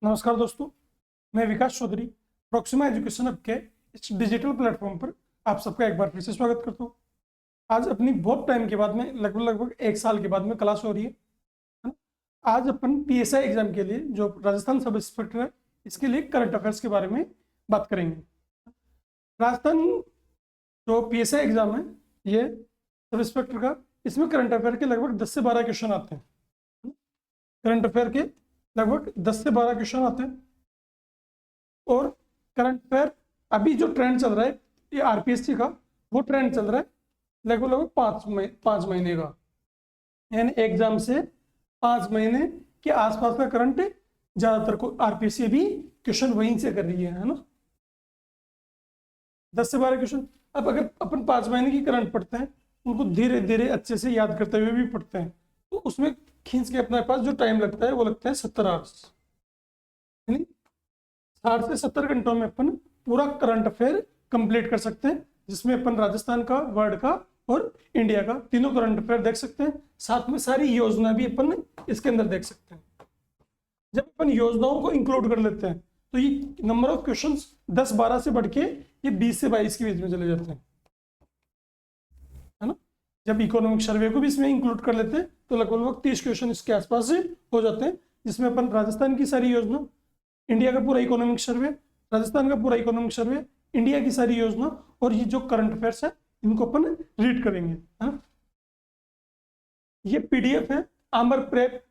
नमस्कार दोस्तों, मैं विकास चौधरी प्रोक्सिमा एजुकेशन हब के इस डिजिटल प्लेटफॉर्म पर आप सबका एक बार फिर से स्वागत करता हूँ। आज अपनी बहुत टाइम के बाद में लगभग 1 साल के बाद में क्लास हो रही है ना। आज अपन पीएसआई एग्जाम के लिए जो राजस्थान सब इंस्पेक्टर है इसके लिए करंट अफेयर्स के बारे में बात करेंगे। राजस्थान जो पीएसआई एग्जाम है ये सब इंस्पेक्टर का, इसमें करंट अफेयर के लगभग 10 से 12 क्वेश्चन आते हैं। करंट अफेयर के लगभग 10 से 12 क्वेश्चन आते हैं और करंट अफेयर अभी जो ट्रेंड चल रहा है ये आरपीएससी का वो ट्रेंड चल रहा है लगभग 5 महीने का, यानी एग्जाम से 5 महीने के आसपास का करंट ज्यादातर को आरपीएससी भी क्वेश्चन वहीं से कर रही है ना। 10 से 12 क्वेश्चन। अब अगर अपन 5 महीने की करंट पढ़ते हैं उनको धीरे धीरे अच्छे से याद करते हुए भी पढ़ते हैं तो उसमें खींच के अपने पास जो टाइम लगता है वो लगता है 70 आवर्स, यानी 60 से 70 घंटों में अपन पूरा करंट अफेयर कंप्लीट कर सकते हैं, जिसमें अपन राजस्थान का, वर्ल्ड का और इंडिया का तीनों करंट अफेयर देख सकते हैं। साथ में सारी योजना भी अपन इसके अंदर देख सकते हैं। जब अपन योजनाओं को इंक्लूड कर लेते हैं तो ये नंबर ऑफ क्वेश्चंस 10-12 से बढ़ के ये 20 से 22 के बीच में चले जाते हैं, है ना। जब इकोनॉमिक सर्वे को भी इसमें इंक्लूड कर लेते हैं तो लगभग 30 क्वेश्चन इसके आसपास से हो जाते हैं, जिसमें अपन राजस्थान की सारी योजना, इंडिया का पूरा इकोनॉमिक सर्वे, राजस्थान का पूरा इकोनॉमिक सर्वे, इंडिया की सारी योजना और ये जो करंट अफेयर्स है इनको अपन रीड करेंगे, है ना। ये पीडीएफ है आम्र प्रेप,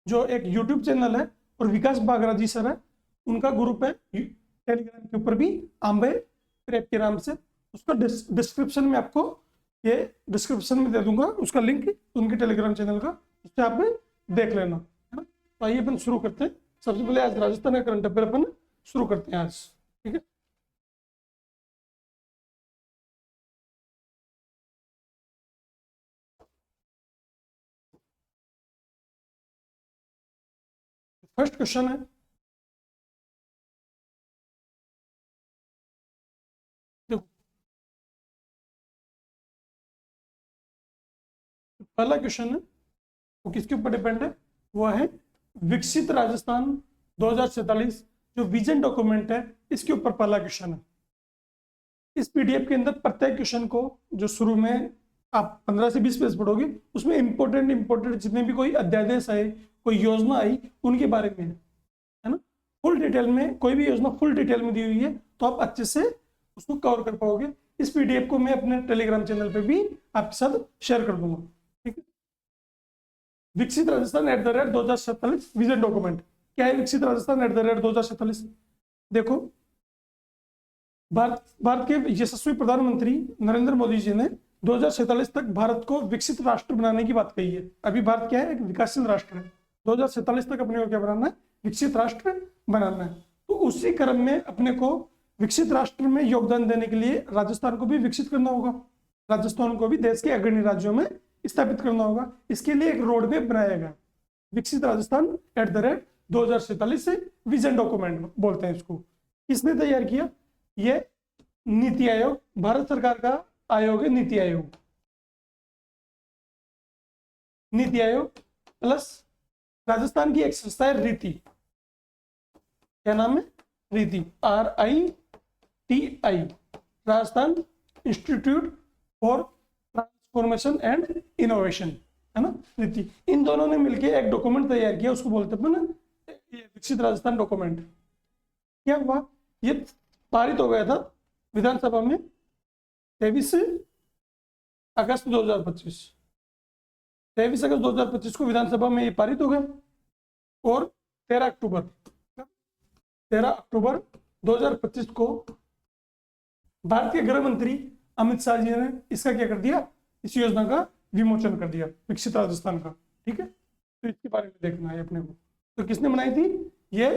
जो एक यूट्यूब चैनल है और विकास बागरा जी सर है, उनका ग्रुप है टेलीग्राम के ऊपर भी आम्र प्रेप के नाम से। उसका डिस्क्रिप्शन में आपको ये डिस्क्रिप्शन में दे दूंगा उसका लिंक उनके टेलीग्राम चैनल का, उससे आप देख लेना, है ना। तो आइए अपन शुरू करते हैं। सबसे पहले आज राजस्थान का करंट अफेयर अपन शुरू करते हैं आज, ठीक है। फर्स्ट क्वेश्चन है, देखो पहला क्वेश्चन है वो किसके ऊपर डिपेंड है, वो है विकसित राजस्थान 2047 जो विजन डॉक्यूमेंट है इसके ऊपर पहला क्वेश्चन है। इस पीडीएफ के अंदर प्रत्येक क्वेश्चन को जो शुरू में आप 15 से 20 पेज पढ़ोगे उसमें इंपॉर्टेंट जितने भी कोई अध्यादेश आए, कोई योजना आई उनके बारे में है ना। फुल डिटेल में कोई भी योजना फुल डिटेल में दी हुई है तो आप अच्छे से उसको कवर कर पाओगे। इस पीडीएफ को मैं अपने टेलीग्राम चैनल पे भी आपके साथ शेयर कर दूंगा, ठीक है। विकसित राजस्थान @2047 विजन डॉक्यूमेंट क्या है? विकसित राजस्थान @2047 देखो, भारत के यशस्वी प्रधानमंत्री नरेंद्र मोदी जी ने 2047 तक भारत को विकसित राष्ट्र बनाने की बात कही है। अभी भारत क्या है? एक विकासशील राष्ट्र है। 2047 तक अपने को क्या बनाना है? विकसित राष्ट्र बनाना है। तो उसी क्रम में अपने को विकसित राष्ट्र में योगदान देने के लिए राजस्थान को भी विकसित करना होगा, राजस्थान को भी देश के अग्रणी राज्यों में स्थापित करना होगा। इसके लिए एक रोड मैप बनाया गया, विकसित राजस्थान @2047 से विजन डॉक्यूमेंट बोलते हैं इसको। किसने तैयार किया? ये नीति आयोग, भारत सरकार का आयोग है नीति आयोग। नीति आयोग प्लस राजस्थान की एक संस्था है रीति, क्या नाम है? रीति, RITI, Rajasthan institute for transformation and innovation, है ना, रीति। इन दोनों ने मिलकर एक डॉक्यूमेंट तैयार किया, उसको बोलते हैं ना विकसित राजस्थान डॉक्यूमेंट। क्या हुआ? ये पारित हो गया था विधानसभा में 23 अगस्त 2025। 23 अगस्त 2025 को विधानसभा में ये पारित हो गया और 13 अक्टूबर 2025 को भारत के गृह मंत्री अमित शाह जी ने इसका क्या कर दिया? इस योजना का विमोचन कर दिया, विकसित राजस्थान का, ठीक है। तो इसके बारे में देखना है अपने को। तो किसने बनाई थी? ये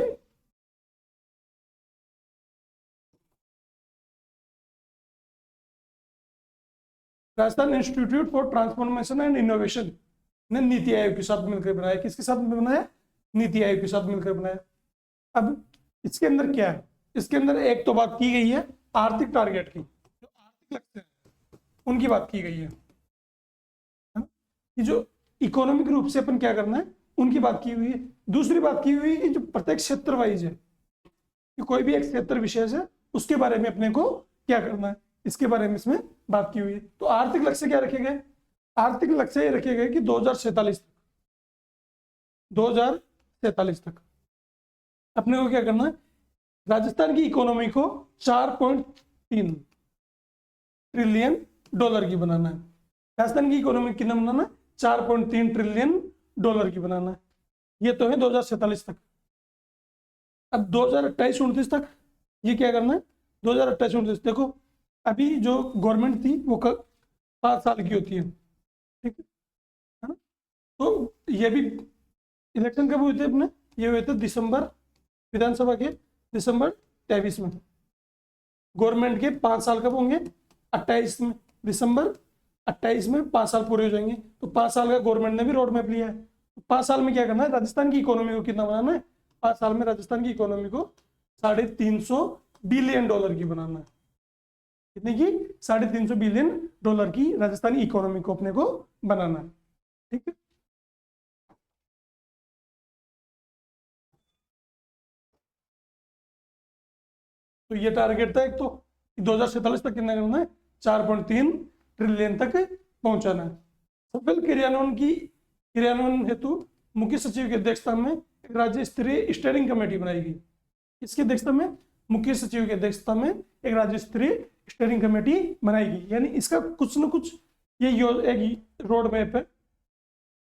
Rajasthan institute for transformation and innovation ने नीति आयोग के साथ मिलकर बनाया। किसके साथ बनाया? नीति आयोग के साथ मिलकर बनाया। अब इसके अंदर क्या है? इसके अंदर एक तो बात की गई है आर्थिक टारगेट की, जो आर्थिक लक्ष्य है उनकी बात की गई है कि जो इकोनॉमिक रूप से अपन क्या करना है उनकी बात की हुई है। दूसरी बात की हुई है कि जो प्रत्येक क्षेत्र वाइज है, कि कोई भी एक क्षेत्र विशेष है उसके बारे में अपने को क्या करना है, इसके बारे में इसमें बात की हुई है। तो आर्थिक लक्ष्य क्या रखे गए? आर्थिक लक्ष्य ये रखे गए कि 2047 तक अपने को क्या करना है, राजस्थान की इकोनॉमी को 4.3 ट्रिलियन डॉलर की बनाना है। राजस्थान की इकोनॉमी कितना बनाना है? 4.3 ट्रिलियन डॉलर की बनाना है। ये तो है 2047 तक। अब 2028-29 तक ये क्या करना है? 2028-29 देखो, अभी जो गवर्नमेंट थी वो 5 साल की होती है, ठीक है ना? तो ये भी इलेक्शन कब हुए थे अपने? ये हुए थे दिसंबर, विधानसभा के दिसंबर 23 में। गवर्नमेंट के 5 साल कब होंगे? 28 में, दिसंबर 28 में 5 साल पूरे हो जाएंगे। तो 5 साल का गवर्नमेंट ने भी रोड मैप लिया है। 5 साल में क्या करना है? राजस्थान की इकोनॉमी को कितना बनाना है? 5 साल में राजस्थान की इकोनॉमी को 350 बिलियन डॉलर की बनाना है। कितने की? 350 बिलियन डॉलर की राजस्थानी इकोनॉमी को अपने को बनाना है, ठीक है। तो ये टारगेट था एक, तो 2047 तक कितना करना है? 4.3 ट्रिलियन तक पहुंचाना है। सफल क्रियान्वयन हेतु मुख्य सचिव की अध्यक्षता में एक राज्य स्तरीय स्टीयरिंग कमेटी बनाई गई। इसकी अध्यक्षता में, मुख्य सचिव की अध्यक्षता में एक राज्य स्तरीय स्टीयरिंग कमेटी बनाई गई। यानी इसका कुछ न कुछ ये एक रोड मैप है,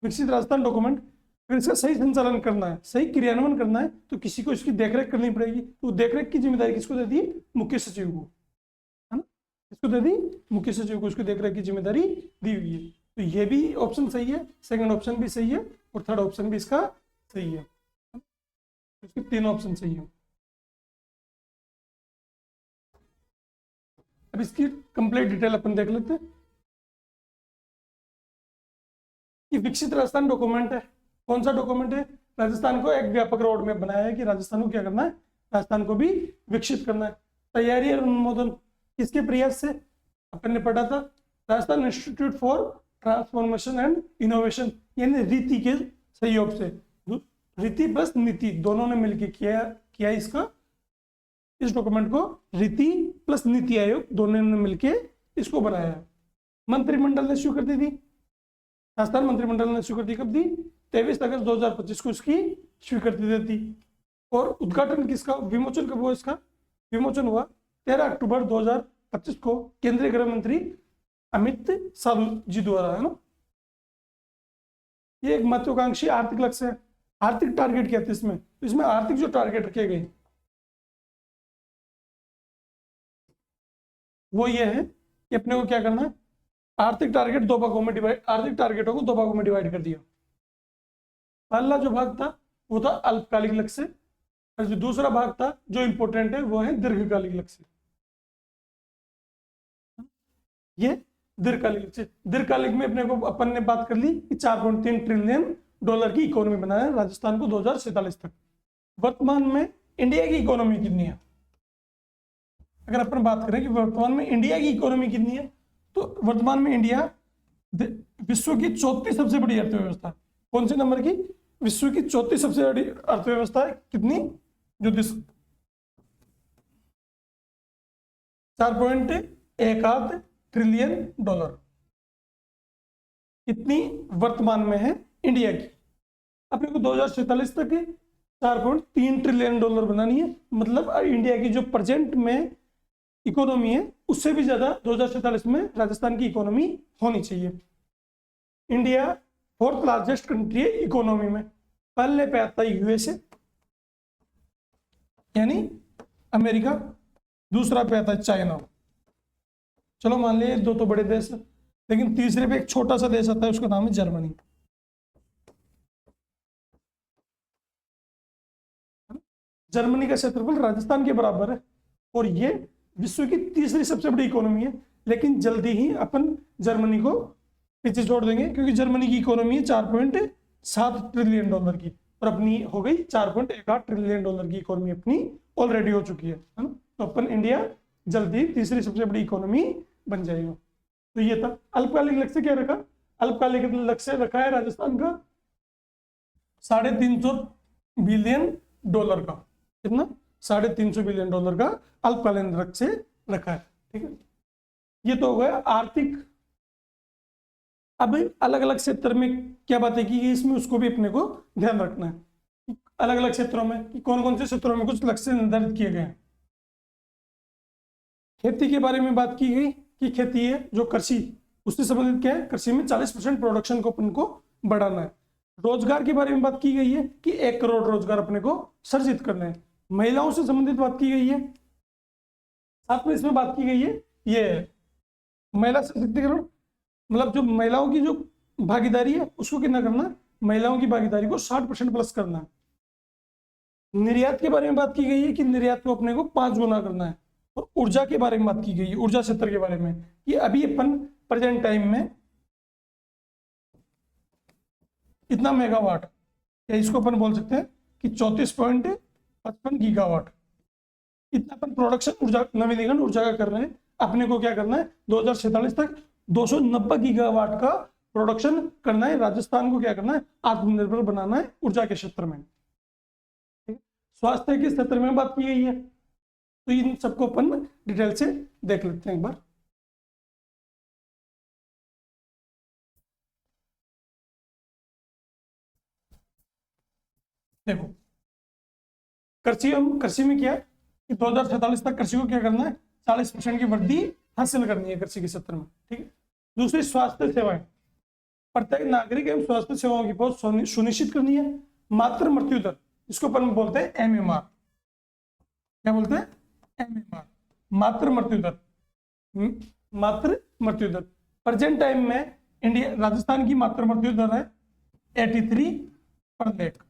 विकसित राजस्थान डॉक्यूमेंट। अगर इसका सही संचालन करना है, सही क्रियान्वयन करना है, तो किसी को इसकी देखरेख करनी पड़ेगी। तो देखरेख की जिम्मेदारी किसको दे दी? मुख्य सचिव को, है ना? इसको दे दी मुख्य सचिव को, इसको देखरेख की जिम्मेदारी दी हुई है। तो ये भी ऑप्शन सही है, सेकंड ऑप्शन भी सही है, और थर्ड ऑप्शन भी इसका सही है। इसके 3 ऑप्शन सही है। अब इसकी कंप्लीट डिटेल अपन देख लेते हैं। ये विकसित राजस्थान डॉक्यूमेंट है। कौन सा डॉक्यूमेंट है? राजस्थान को एक व्यापक रोड मैप बनाया है कि राजस्थान को क्या करना है? राजस्थान को भी विकसित करना है। तैयारी और अनुमोदन किसके प्रयास से? अपन ने पढ़ा था, Rajasthan institute for transformation and innovation, यानी रीति के सहयोग से। रीति प्लस नीति दोनों ने मिलकर किया इसका, इस डॉक्यूमेंट को रीति प्लस नीति आयोग दोनों ने मिलकर इसको बनाया है। मंत्रिमंडल ने स्वीकृति दी, राजस्थान मंत्रिमंडल ने स्वीकृति कब दी? 23 अगस्त 2025 को इसकी स्वीकृति दी थी। और उद्घाटन किसका, विमोचन कब हुआ? इसका विमोचन हुआ 13 अक्टूबर 2025 को केंद्रीय गृह मंत्री अमित शाह जी द्वारा, है ना। ये एक महत्वाकांक्षी आर्थिक लक्ष्य है। आर्थिक टारगेट क्या थे इसमें? तो इसमें आर्थिक जो टारगेट रखे गए वो ये है कि अपने को क्या करना है, आर्थिक टारगेट दो भागों में डिवाइड, आर्थिक टारगेटों को 2 भागों में डिवाइड कर दिया। पहला जो भाग था वो था अल्पकालिक लक्ष्य, और जो दूसरा भाग था जो इंपॉर्टेंट है वो है दीर्घकालिक लक्ष्य। ये दीर्घकालिक लक्ष्य, दीर्घकालिक में अपने को अपन ने बात कर ली कि 4.3 ट्रिलियन डॉलर की इकोनॉमी बनाना है राजस्थान को 2047 तक। वर्तमान में इंडिया की इकोनॉमी कितनी है? अगर अपन बात करें कि वर्तमान में इंडिया की इकोनॉमी कितनी है, तो वर्तमान में इंडिया विश्व की 4थी सबसे बड़ी अर्थव्यवस्था। कौन से नंबर की? विश्व की 4थी सबसे बड़ी अर्थव्यवस्था है। कितनी? जो 4.18 ट्रिलियन डॉलर इतनी वर्तमान में है इंडिया की। अपने को 2047 तक 4.3 ट्रिलियन डॉलर बनानी है। मतलब इंडिया की जो प्रेजेंट में इकोनॉमी है उससे भी ज्यादा 2047 में राजस्थान की इकोनॉमी होनी चाहिए। इंडिया 4th लार्जेस्ट कंट्री है इकोनॉमी में। पहले पे आता है यूएसए यानी अमेरिका, दूसरा पे आता है चाइना। चलो मान लिया 2 तो बड़े देश है, लेकिन तीसरे पे एक छोटा सा देश आता है, उसका नाम है जर्मनी। जर्मनी का क्षेत्रफल राजस्थान के बराबर है और ये विश्व की तीसरी सबसे बड़ी इकोनॉमी है। लेकिन जल्दी ही अपन जर्मनी को पीछे छोड़ देंगे, क्योंकि जर्मनी की इकोनॉमी है 4.7 ट्रिलियन डॉलर की, और अपनी हो गई 4.18 ट्रिलियन डॉलर की इकोनॉमी अपनी ऑलरेडी हो चुकी है ना। तो अपन इंडिया जल्दी तीसरी सबसे बड़ी इकोनॉमी बन जाएगा। तो ये था। अल्पकालिक लक्ष्य क्या रखा? अल्पकालिक लक्ष्य रखा है राजस्थान का $350 बिलियन का। कितना? $350 बिलियन का अल्पकालीन ऋण से रखा है। ठीक है, ये तो हो गया आर्थिक। अब अलग अलग क्षेत्र में क्या बातें की गई इसमें, उसको भी अपने को ध्यान रखना है। अलग अलग क्षेत्रों में कि कौन कौन से क्षेत्रों में कुछ लक्ष्य निर्धारित किए गए हैं। खेती के बारे में बात की गई कि खेती है जो कृषि, उससे संबंधित क्या है, कृषि में 40% प्रोडक्शन को अपन को बढ़ाना है। रोजगार के बारे में बात की गई है कि 1 करोड़ रोजगार अपने को सर्जित करना है। महिलाओं से संबंधित बात की गई है। साथ में इसमें बात की गई है ये महिला सशक्तिकरण, मतलब जो महिलाओं की जो भागीदारी है उसको कितना करना है, महिलाओं की भागीदारी को 60% प्लस करना है। निर्यात के बारे में बात की गई है कि निर्यात को अपने को 5 गुना करना है। और ऊर्जा के बारे में बात की गई है, ऊर्जा क्षेत्र के बारे में कि अभी अपन प्रेजेंट टाइम में इतना मेगावाट, या इसको अपन बोल सकते हैं कि 34.55 गीगावाट, इतना अपन प्रोडक्शन ऊर्जा, नवीनीकरण ऊर्जा का कर रहे हैं। अपने को क्या करना है, 2047 तक 290 गीगावाट का प्रोडक्शन करना है। राजस्थान को क्या करना है, आत्मनिर्भर बनाना है ऊर्जा के क्षेत्र में। स्वास्थ्य के क्षेत्र में बात की गई है, तो इन सबको अपन डिटेल से देख लेते हैं एक बार। देखो, कृषि में क्या है कि 2047 तक कृषि को क्या करना है, 40% की वृद्धि हासिल करनी है कृषि के क्षेत्र में। ठीक है। दूसरी स्वास्थ्य सेवाएं, प्रत्येक नागरिक एवं स्वास्थ्य सेवाओं की पहुंच सुनिश्चित करनी है। मातृ मृत्यु दर, इसको अपन बोलते हैं MMR। क्या बोलते हैं? MMR, मातृ मृत्यु दर। मातृ मृत्यु दर प्रेजेंट टाइम में इंडिया, राजस्थान की मातृ मृत्यु दर है 83 पर लाख,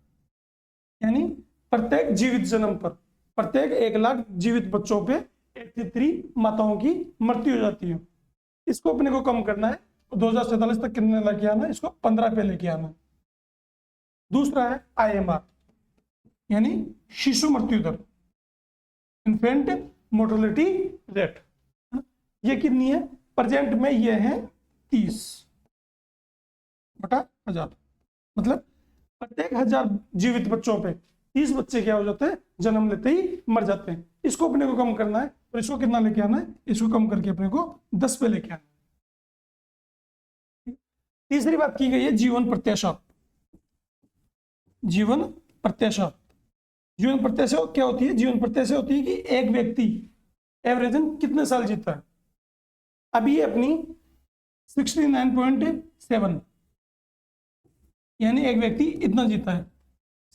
यानी प्रत्येक जीवित जन्म पर, प्रत्येक 1 लाख जीवित बच्चों पे 83 माताओं की मृत्यु हो जाती है। इसको अपने को कम करना है, 2047 तक कितने लेके आना है, इसको 15 पे लेके आना है। दूसरा है IMR, यानी शिशु मृत्यु दर, इन्फेंट मोर्टेलिटी रेट। ये कितनी है? प्रेजेंट में ये है 30/1000, मतलब प्रत्येक 1000 जीवित बच्चों पे 30 बच्चे क्या हो जाते हैं, जन्म लेते ही मर जाते हैं। इसको अपने को कम करना है, और इसको कितना लेके आना है, इसको कम करके अपने को 10 पे लेके आना है। तीसरी बात की गई है जीवन प्रत्याशा। जीवन प्रत्याशा, जीवन प्रत्याशा क्या होती है? जीवन प्रत्याशा होती है कि एक व्यक्ति एवरेजन कितने साल जीता है। अभी अपनी 69.7, यानी एक व्यक्ति इतना जीता है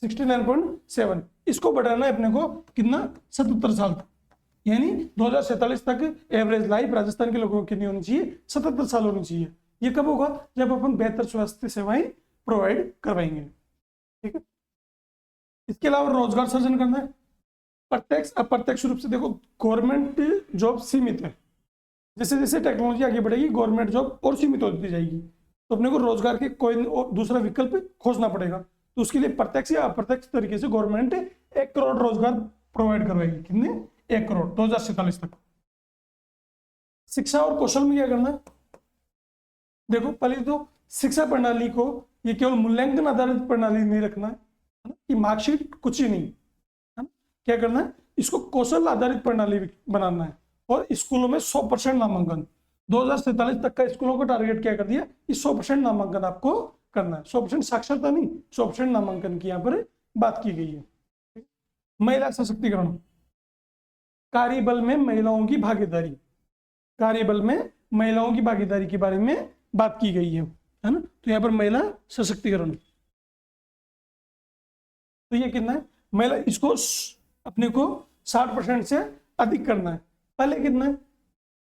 69.7। इसको बढ़ाना है अपने को कितना, 77 साल तक, यानी 2047 तक एवरेज लाइफ राजस्थान के लोगों की नहीं होनी चाहिए, 77 साल होनी चाहिए। ये कब होगा? जब अपन बेहतर स्वास्थ्य सेवाएं प्रोवाइड करवाएंगे। ठीक है। इसके अलावा रोजगार सृजन करना है। प्रत्यक्ष अप्रत्यक्ष रूप से देखो, गवर्नमेंट जॉब सीमित है, जैसे जैसे टेक्नोलॉजी आगे बढ़ेगी गवर्नमेंट जॉब और सीमित होती जाएगी, तो अपने को रोजगार के कोई और दूसरा विकल्प खोजना पड़ेगा। तो उसके लिए प्रत्यक्ष या अप्रत्यक्ष तरीके से गवर्नमेंट 1 करोड़ रोजगार प्रोवाइड करवाएगी। कितने? 1 करोड़ 2047 तक। शिक्षा और कौशल में क्या करना है? देखो, पहले तो शिक्षा प्रणाली को ये केवल मूल्यांकन आधारित प्रणाली नहीं रखना है कि मार्कशीट कुछ ही नहीं है ना। क्या करना है, इसको कौशल आधारित प्रणाली बनाना है। और स्कूलों में 100% नामांकन, 2047 तक का स्कूलों का टारगेट क्या कर दिया कि 100% नामांकन आपको करना है। 100% साक्षरता नहीं, 100% नामांकन की यहाँ पर बात की गई है। महिला सशक्तिकरण, कार्यबल में महिलाओं की भागीदारी, कार्यबल में महिलाओं की भागीदारी के बारे में बात की गई है ना। तो यहाँ पर महिला सशक्तिकरण, तो ये कितना है, महिला, इसको अपने को 60% से अधिक करना है। पहले कितना है,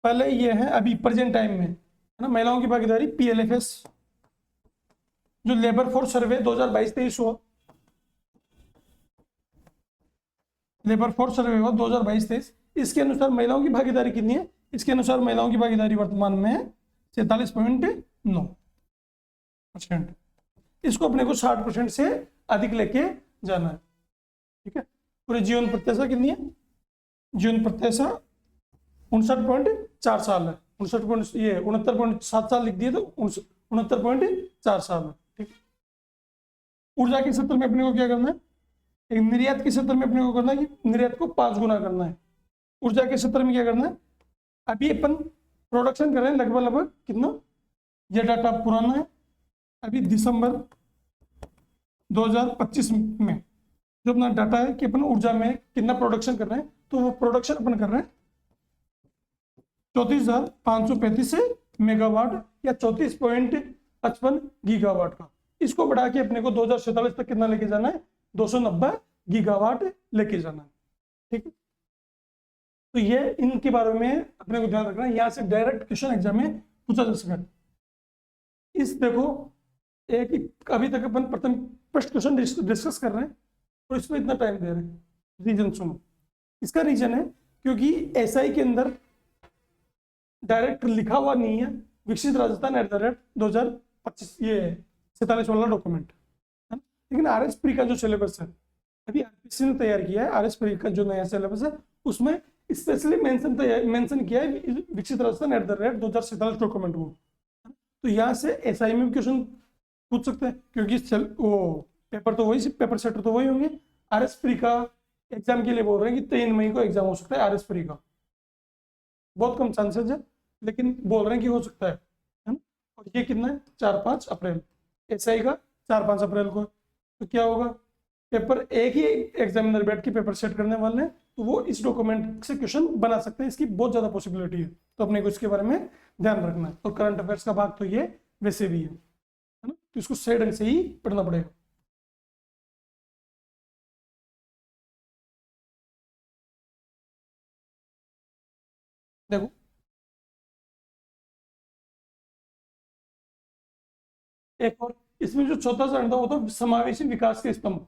पहले ये है अभी प्रेजेंट टाइम में है ना, महिलाओं की भागीदारी PLFS, जो लेबर फोर्स सर्वे 2022-23 हुआ, लेबर फोर्स सर्वे हुआ 2022-23, इसके अनुसार महिलाओं की भागीदारी कितनी है? इसके अनुसार महिलाओं की भागीदारी वर्तमान में 47.9%। इसको अपने को 60% से अधिक लेके जाना है। ठीक है। पूरे जीवन प्रत्याशा कितनी है? जीवन प्रत्याशा 59.4 साल है। 69.7 साल लिख दिए तो 69.4 साल है। ठीक है। ऊर्जा के क्षेत्र में अपने को क्या करना है, एक निर्यात के क्षेत्र में अपने को करना है कि निर्यात को 5 गुना करना है। ऊर्जा के क्षेत्र में क्या करना है, अभी अपन प्रोडक्शन कर रहे हैं लगभग लगभग कितना, ये डाटा पुराना है, अभी दिसंबर 2025 में जो अपना डाटा है कि अपन ऊर्जा में कितना प्रोडक्शन कर रहे हैं, तो वो प्रोडक्शन अपन कर रहे हैं 34,535 मेगावाट या 34.55 गीगावाट का। इसको बढ़ा के अपने को 2047 तक कितना लेके जाना है, 290 गीगावाट लेके जाना है। ठीक है, तो ये इनके बारे में अपने को ध्यान रखना है, यहाँ से डायरेक्ट क्वेश्चन एग्जाम में पूछा जा सकता है। इस देखो एक अभी तक अपन प्रथम फर्स्ट क्वेश्चन डिस्कस कर रहे हैं और इसमें इतना टाइम दे रहे हैं। रीजन सुनो, इसका रीजन है क्योंकि एसआई के अंदर डायरेक्ट लिखा हुआ नहीं है विकसित राजस्थान @2025 ये 47 वाला डॉक्यूमेंट है, लेकिन आरएस प्री का जो सिलेबस है अभी आरपीसी ने तैयार किया है, आरएस प्री का जो नया सिलेबस है उसमें स्पेशली मेंशन किया है विकसित राजस्थान @2047 डॉक्यूमेंट को। तो यहाँ से एसआई में भी क्वेश्चन पूछ सकते हैं क्योंकि वो पेपर तो वही, पेपर सेटर तो वही होंगे। आरएस प्री का एग्जाम के लिए बोल रहे हैं कि 3 मई को एग्जाम हो सकता है आरएस प्री का, बहुत कम चांसेस है लेकिन बोल रहे हैं कि हो सकता है ना। और ये कितना है, 4-5 अप्रैल, एसआई का 4-5 अप्रैल को। तो क्या होगा, पेपर एक ही एग्जामिनर बैठ के पेपर सेट करने वाले हैं, तो वो इस डॉक्यूमेंट से क्वेश्चन बना सकते हैं, इसकी बहुत ज्यादा पॉसिबिलिटी है। तो अपने को इसके बारे में ध्यान रखना है। और करंट अफेयर्स का भाग तो ये वैसे भी है ना, तो इसको सही ढंग से ही पढ़ना पड़ेगा। देखो एक और इसमें जो चौथा चरण था वो तो समावेशी विकास के स्तंभ,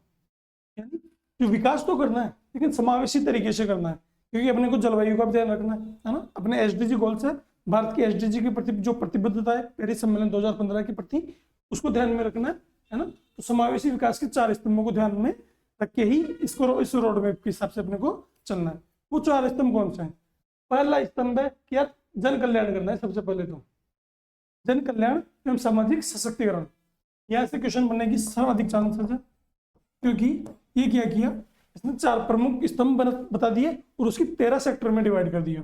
यानी जो विकास तो करना है लेकिन समावेशी तरीके से करना है, क्योंकि अपने को जलवायु का भी ध्यान रखना है ना। अपने एसडीजी गोल्स है, भारत की एसडीजी के प्रति जो प्रतिबद्धता है पेरिस सम्मेलन 2015 के प्रति, उसको ध्यान में रखना है ना। तो समावेशी विकास के 4 स्तंभों को ध्यान में रख के ही इसको इस रोड मैप के हिसाब से अपने को चलना है। वो 4 स्तंभ कौन से हैं? पहला स्तंभ है कि यार जन कल्याण करना है। सबसे पहले तो जन कल्याण एवं सामाजिक सशक्तिकरण, यहाँ से क्वेश्चन बनने की सर्वाधिक चांसेस है, क्योंकि ये क्या किया इसने 4 प्रमुख स्तंभ बता दिए और उसकी 13 सेक्टर में डिवाइड कर दिया।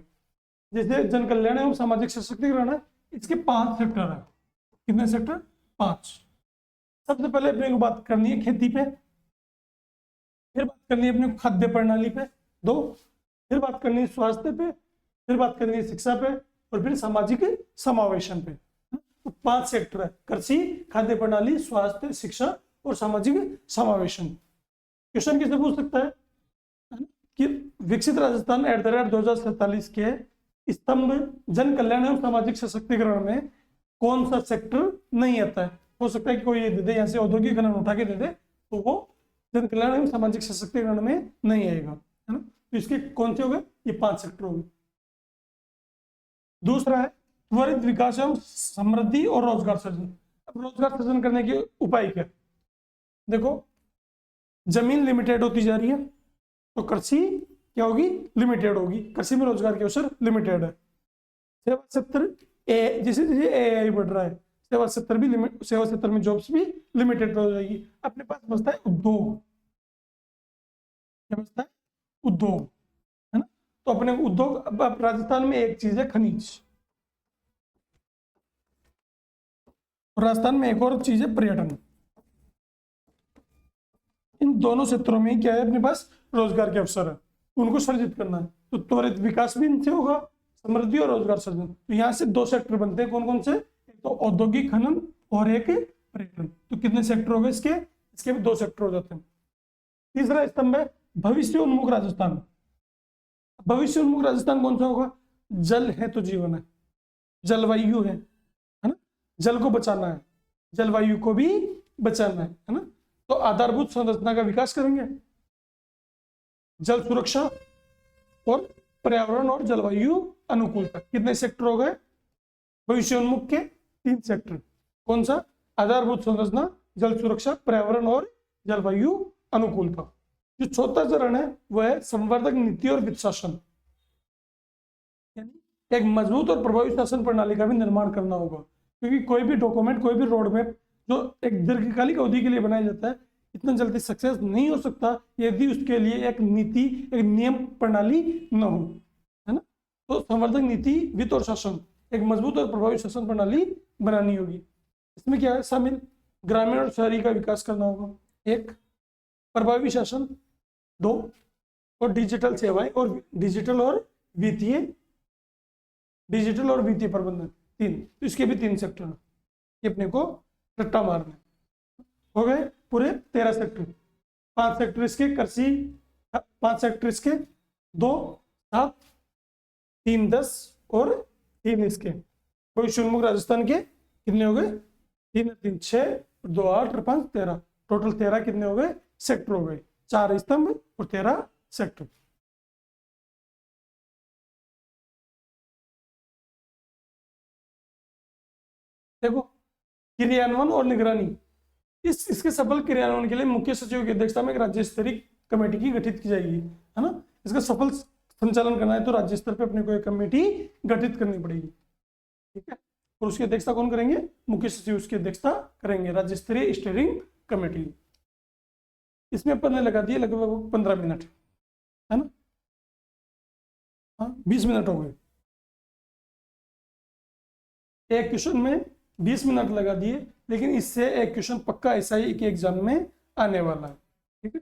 जैसे जन कल्याण एवं सामाजिक सशक्तिकरण है, इसके 5 सेक्टर है। कितने सेक्टर? 5। सबसे पहले अपने को बात करनी है खेती पे, फिर बात करनी है अपने को खाद्य प्रणाली पे 2, फिर बात करनी है स्वास्थ्य पे, फिर बात करनी है शिक्षा पे और फिर सामाजिक समावेशन पे। तो 5 सेक्टर है, कृषि, खाद्य प्रणाली, स्वास्थ्य, शिक्षा और सामाजिक समावेशन। क्वेश्चन किससे पूछ सकता है कि विकसित राजस्थान @2047 के स्तंभ जन कल्याण एवं सामाजिक सशक्तिकरण में कौन सा सेक्टर नहीं आता है। हो सकता है कि कोई ये दे दे, यहाँ से औद्योगिक खनन उठा के दे दे, तो वो जन कल्याण एवं सामाजिक सशक्तिकरण में नहीं आएगा, है ना। तो इसके कौन से हो गए? ये 5 सेक्टर हो गए। दूसरा है त्वरित विकास एवं समृद्धि और रोजगार सृजन। अब रोजगार सृजन करने के उपाय क्या? देखो, जमीन लिमिटेड होती जा रही है तो कृषि क्या होगी? लिमिटेड होगी। कृषि में रोजगार के अवसर लिमिटेड है। सेवा क्षेत्र जैसे जैसे एआई बढ़ रहा है, सेवा क्षेत्र भी सेवा क्षेत्र में जॉब्स भी लिमिटेड हो जाएगी। अपने पास बचता है उद्योग। क्या बचता है? उद्योग, है ना। तो अपने उद्योग, अब राजस्थान में एक चीज है खनिज, और राजस्थान में एक और चीज है पर्यटन। इन दोनों क्षेत्रों में क्या है? अपने पास रोजगार के अवसर है, उनको सृजित करना है। तो त्वरित विकास भी इनसे होगा, समृद्धि और रोजगार सृजन। तो यहाँ से 2 सेक्टर बनते हैं। कौन कौन से? एक तो औद्योगिक खनन और एक पर्यटन। तो कितने सेक्टर हो गए इसके? इसके भी 2 सेक्टर हो जाते हैं। तीसरा स्तंभ है भविष्य उन्मुख राजस्थान। भविष्य उन्मुख राजस्थान कौन सा होगा? जल है तो जीवन है, जलवायु है ना, जल को बचाना है, जलवायु को भी बचाना है ना। तो आधारभूत संरचना का विकास करेंगे, जल सुरक्षा और पर्यावरण और जलवायु अनुकूलता। कितने सेक्टर हो गए भविष्योन्मुख के? 3 सेक्टर। कौन सा? आधारभूत संरचना, जल सुरक्षा, पर्यावरण और जलवायु अनुकूलता। जो चौथा चरण है वह है संवर्धक नीति और वित्त शासन, यानी एक मजबूत और प्रभावी शासन प्रणाली का भी निर्माण करना होगा। क्योंकि कोई भी डॉक्यूमेंट, कोई भी रोड मैप जो एक दीर्घकालिक अवधि के लिए बनाया जाता है, इतना जल्दी सक्सेस नहीं हो सकता यदि उसके लिए एक नीति, एक नियम प्रणाली न हो, है ना। तो संवर्धक नीति, वित्त और शासन, एक मजबूत और प्रभावी शासन प्रणाली बनानी होगी। इसमें क्या है शामिल? ग्रामीण और शहरी का विकास करना होगा, एक, प्रभावी शासन, दो, और डिजिटल सेवाएं और डिजिटल और वित्तीय प्रबंधन, तीन। तो इसके भी 3 सेक्टर ये अपने को रट्टा मारना हो गए पूरे 13 सेक्टर। 5 सेक्टर इसके कृषि, 5 सेक्टर इसके, 2 7, 3 10 और 3 इसके। भविष्य उन्मुख राजस्थान के कितने हो गए? 3 3 6, 2 8 और 5 13, टोटल 13 कितने हो गए? सेक्टर हो गए। 4 स्तंभ और 13 सेक्टर। देखो, क्रियान्वयन और निगरानी, इसके सफल क्रियान्वयन के लिए मुख्य सचिव की अध्यक्षता में एक राज्य स्तरीय कमेटी की गठित की जाएगी, है ना। इसका सफल संचालन करना है तो राज्य स्तर पे अपने को एक कमेटी गठित करनी पड़ेगी, ठीक है। और उसकी अध्यक्षता कौन करेंगे? मुख्य सचिव उसकी अध्यक्षता करेंगे, राज्य स्तरीय स्टीयरिंग कमेटी। इसमें अपन ने लगा दिए लगभग 15 मिनट, है ना। हाँ, 20 मिनट हो गए। एक क्वेश्चन में 20 मिनट लगा दिए, लेकिन इससे एक क्वेश्चन पक्का ऐसा ही कि एग्जाम में आने वाला है, ठीक है।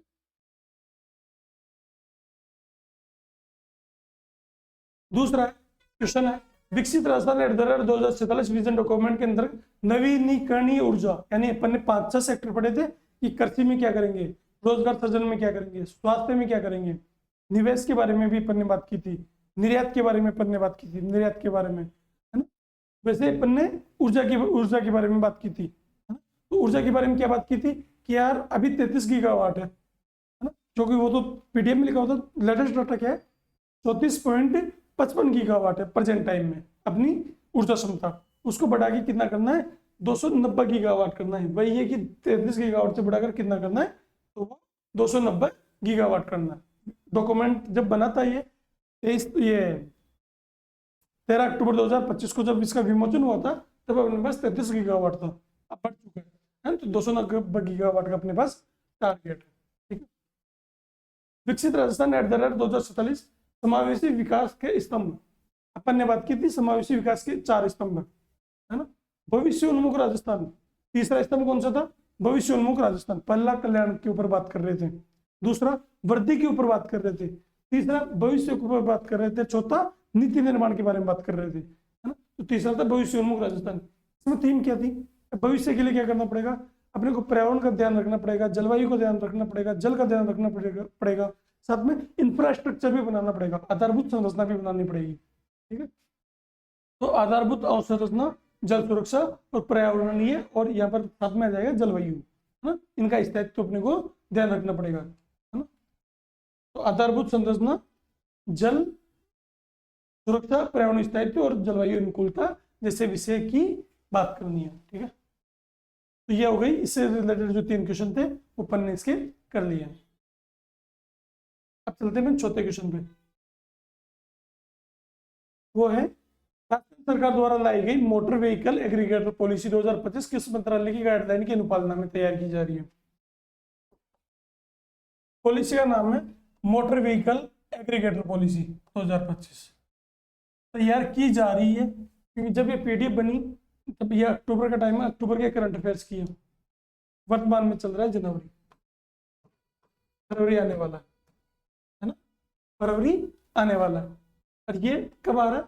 दूसरा क्वेश्चन है, विकसित Rajasthan at the rate 2047 vision document के अंदर नवीनीकरणीय ऊर्जा, यानी अपन ने 5-6 सेक्टर पढ़े थे कि कृषि में क्या करेंगे, रोजगार सृजन में क्या करेंगे, स्वास्थ्य में क्या करेंगे, निवेश के बारे में भी अपन ने बात की थी, निर्यात के बारे में अपन ने बात की थी, निर्यात के बारे में, है ना। वैसे अपन ने ऊर्जा के बारे में बात की थी, है ना। तो ऊर्जा के बारे में क्या बात की थी कि यार अभी 33 गीगावाट है ना, क्योंकि वो तो पीडीएफ में लिखा होता, लेटेस्ट डाटा क्या है 34.55 गीगावाट है प्रेजेंट टाइम में अपनी ऊर्जा क्षमता। उसको बढ़ा के कितना करना है? 290 गीगावाट करना है। वही है कि 33 गीगावाट से बढ़ाकर कितना करना है? तो वो 290 गीगावाट करना है। डॉक्यूमेंट जब बना था ये 13 अक्टूबर 2025 को जब इसका विमोचन हुआ था, तब अपने पास 33 गीगावाट था, अब बढ़ चुका है, तो 290 गीगावाट का अपने पास टारगेट है, ठीक है। विकसित राजस्थान एट द रेट 2047 समावेशी विकास के स्तंभ, अपन ने बात की थी समावेशी विकास के 4 स्तंभ, है ना। भविष्य उन्मुख राजस्थान, तीसरा स्तंभ कौन सा था? भविष्य उन्मुख राजस्थान। पहला कल्याण के ऊपर बात कर रहे थे, दूसरा वृद्धि के ऊपर बात कर रहे थे, तीसरा भविष्य के ऊपर बात कर रहे थे, चौथा नीति निर्माण के बारे में बात कर रहे थे, है ना। तो तीसरा था भविष्य उन्मुख राजस्थान। इसमें थीम क्या थी? भविष्य के लिए क्या करना पड़ेगा? अपने को पर्यावरण का ध्यान रखना पड़ेगा, जलवायु का ध्यान रखना पड़ेगा, जल का ध्यान रखना पड़ेगा, साथ में इंफ्रास्ट्रक्चर भी बनाना पड़ेगा, आधारभूत संरचना भी बनानी पड़ेगी, ठीक है। तो आधारभूत अवसंरचना, जल सुरक्षा और पर्यावरणीय, और यहाँ पर साथ में आ जाएगा जलवायु, है ना। इनका स्थायित्व तो अपने को ध्यान रखना पड़ेगा, है ना। तो आधारभूत संरचना, जल सुरक्षा, पर्यावरण स्थायित्व और जलवायु अनुकूलता जैसे विषय की बात करनी है, ठीक है। तो ये हो गई इससे रिलेटेड जो 3 क्वेश्चन थे अपन ने इसके कर लिए। अब चलते हैं चौथे क्वेश्चन पे, वो है सरकार द्वारा लाई गई मोटर व्हीकल एग्रीगेटर पॉलिसी 2025 किस मंत्रालय की गाइडलाइन की अनुपालना में तैयार की जा रही है? पॉलिसी का नाम है मोटर व्हीकल एग्रीगेटर पॉलिसी 2025, तैयार की जा रही है, क्योंकि जब ये पीडीएफ बनी तब ये अक्टूबर का टाइम है, अक्टूबर के करंट अफेयर्स की है, वर्तमान में चल रहा है जनवरी, फरवरी आने वाला है ना, फरवरी आने वाला है। और ये कब आ रहा है?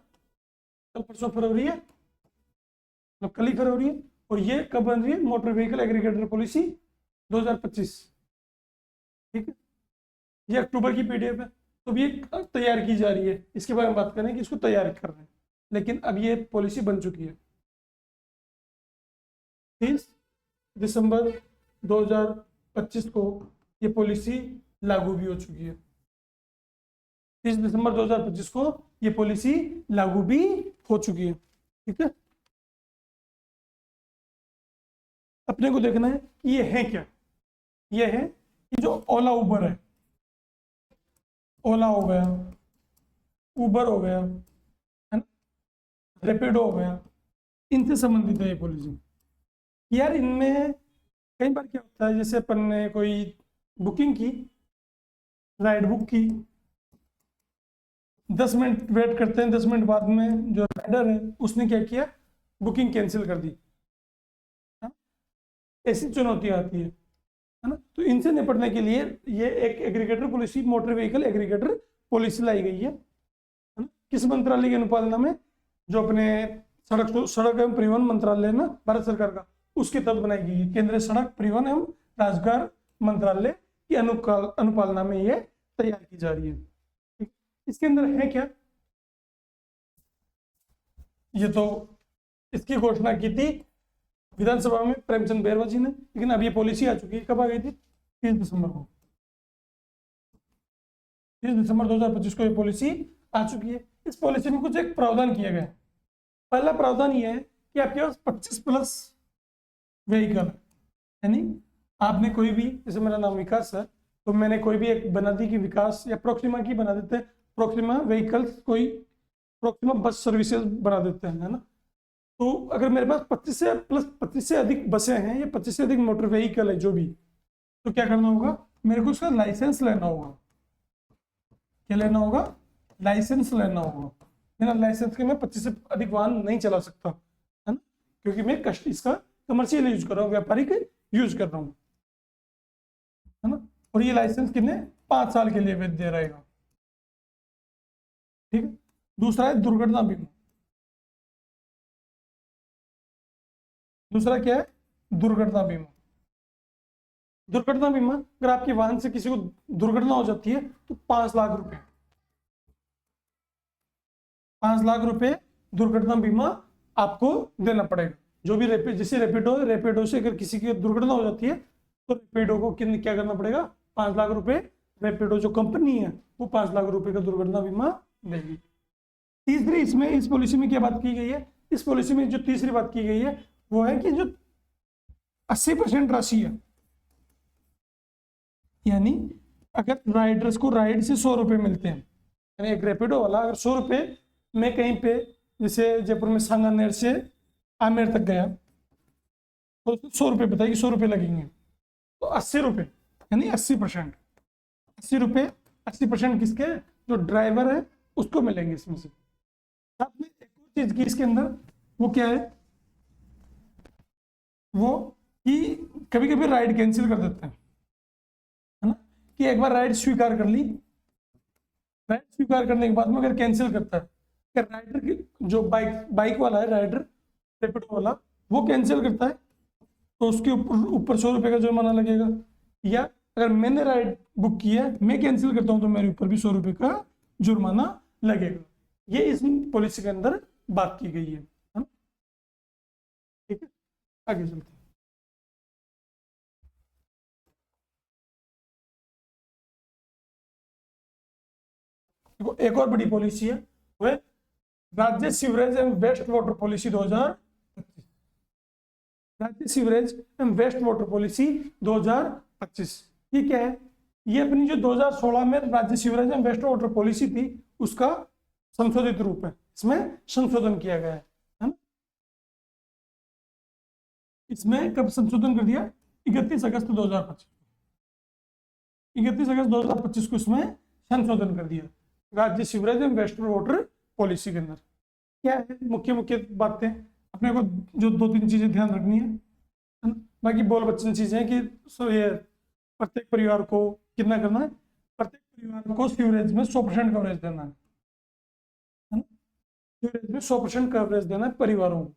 कल परसों फरवरी है, मतलब कल ही फरवरी है। और ये कब बन रही है? मोटर व्हीकल एग्रीगेटर पॉलिसी 2025, ठीक है। ये अक्टूबर की पीडीएफ है, तो ये तैयार की जा रही है, इसके बारे में बात करें कि इसको तैयार कर रहे हैं, लेकिन अब ये पॉलिसी बन चुकी है। 30 दिसंबर 2025 को ये पॉलिसी लागू भी हो चुकी है। 30 दिसंबर 2025 को ये पॉलिसी लागू भी हो चुकी है, ठीक है। अपने को देखना है कि ये है क्या। ये है कि जो ओला उबर है, ओला हो गया, उबर हो गया, है ना, रैपिडो हो गया, इनसे संबंधित है ये पॉलिसी। यार इनमें कई बार क्या होता है, जैसे अपन ने कोई बुकिंग की, राइड बुक की, 10 मिनट वेट करते हैं, 10 मिनट बाद में जो राइडर है उसने क्या किया, बुकिंग कैंसिल कर दी। हाँ? ऐसी चुनौतियां आती है ना। तो इनसे निपटने के लिए ये एक aggregator policy, motor vehicle aggregator policy लाई गई है ना। किस मंत्रालय की अनुपालना में, जो अपने सड़क एवं परिवहन मंत्रालय ना भारत सरकार का, उसके तहत बनाई गई है। केंद्रीय सड़क परिवहन एवं राजमार्ग मंत्रालय की अनुपालना में ये तैयार की जा रही है। ठीक। इसके अंदर है क्या, ये तो इसकी घोषणा की थी विधानसभा में प्रेमचंद बैरवा जी ने, लेकिन अब ये पॉलिसी आ चुकी है। कब आ गई थी, 30 दिसंबर को, 30 दिसंबर 2025 को ये पॉलिसी आ चुकी है। इस पॉलिसी में कुछ एक प्रावधान किया गया है। पहला प्रावधान ये है कि आपके पास 25+ व्हीकल, यानी आपने कोई भी, जैसे मेरा नाम विकास है, तो मैंने कोई भी एक बना दी कि विकास या प्रोक्सिमा की बना देते हैं, प्रोक्सिमा व्हीकल्स, कोई प्रोक्सिमा बस सर्विसेज बना देते हैं, है ना। तो अगर मेरे पास 25 से अधिक बसें हैं या 25 से अधिक मोटर व्हीकल है जो भी, तो क्या करना होगा, मेरे को उसका लाइसेंस लेना होगा। क्या लेना होगा, लाइसेंस लेना होगा। बिना लाइसेंस के मैं 25 से अधिक वाहन नहीं चला सकता, है ना, क्योंकि मैं इसका कमर्शियल यूज कर रहा हूँ, व्यापारिक यूज कर रहा हूँ, है ना। और ये लाइसेंस कितने, 5 साल के लिए वैध रहेगा। ठीक है। दूसरा है दुर्घटना बीमा। दूसरा क्या है, दुर्घटना बीमा। दुर्घटना बीमा, अगर आपके वाहन से किसी को दुर्घटना हो जाती है तो 5 लाख रुपए, 5 लाख रुपए दुर्घटना बीमा आपको देना पड़ेगा। जो भी जैसे रैपिडो से अगर किसी की दुर्घटना हो जाती है तो रैपिडो को क्या करना पड़ेगा, 5 लाख रुपए, रैपिडो जो कंपनी है वो 5 लाख रुपए का दुर्घटना बीमा देगी। तीसरी इसमें, इस पॉलिसी में क्या बात की गई है, इस पॉलिसी में जो तीसरी बात की गई है वो है कि जो 80% राशि है, यानी अगर राइडर्स को राइड से 100 रुपये मिलते हैं, यानी एक रैपिडो वाला अगर 100 रुपये में कहीं पे, जैसे जयपुर में सांगानेर से आमेर तक गया, तो 100 रुपये बताइए, 100 रुपये लगेंगे, तो 80 रुपये, यानी 80%, 80 रुपये, 80% किसके, जो ड्राइवर है उसको मिलेंगे इसमें से। साथ में एक और चीज की इसके अंदर, वो क्या है, वो कि कभी कभी राइड कैंसिल कर देते हैं, है ना, कि एक बार राइड स्वीकार कर ली, राइड स्वीकार करने के बाद में अगर कैंसिल करता है, अगर राइडर की जो बाइक वाला है, राइडर रैपिडो वाला, वो कैंसिल करता है तो उसके ऊपर 100 रुपये का जुर्माना लगेगा। या अगर मैंने राइड बुक किया है, मैं कैंसिल करता हूँ, तो मेरे ऊपर भी 100 रुपये का जुर्माना लगेगा। ये इस पॉलिसी के अंदर बात की गई है ना। ठीक है, आगे चलते हैं। देखो एक और बड़ी पॉलिसी है, वो है राज्य सीवरेज एवं वेस्ट वाटर पॉलिसी 2025। राज्य सीवरेज एवं वेस्ट वाटर पॉलिसी 2025, ये क्या है, ये अपनी जो 2016 में राज्य सीवरेज एवं वेस्ट वाटर पॉलिसी थी उसका संशोधित रूप है, इसमें संशोधन किया गया है ना। इसमें कब संशोधन कर दिया, 31 अगस्त 2025, 31 अगस्त 2025 को इसमें संशोधन कर दिया राज्य सीवरेज एवं वेस्ट वाटर पॉलिसी के अंदर। क्या है मुख्य मुख्य बातें, अपने को जो 2-3 चीजें ध्यान रखनी है ना, बाकी बोल बच्चन चीजें कि ये प्रत्येक परिवार को कितना करना है, प्रत्येक परिवार को सीवरेज में 100% कवरेज देना है ना, सीवरेज में 100% कवरेज देना है परिवारों को।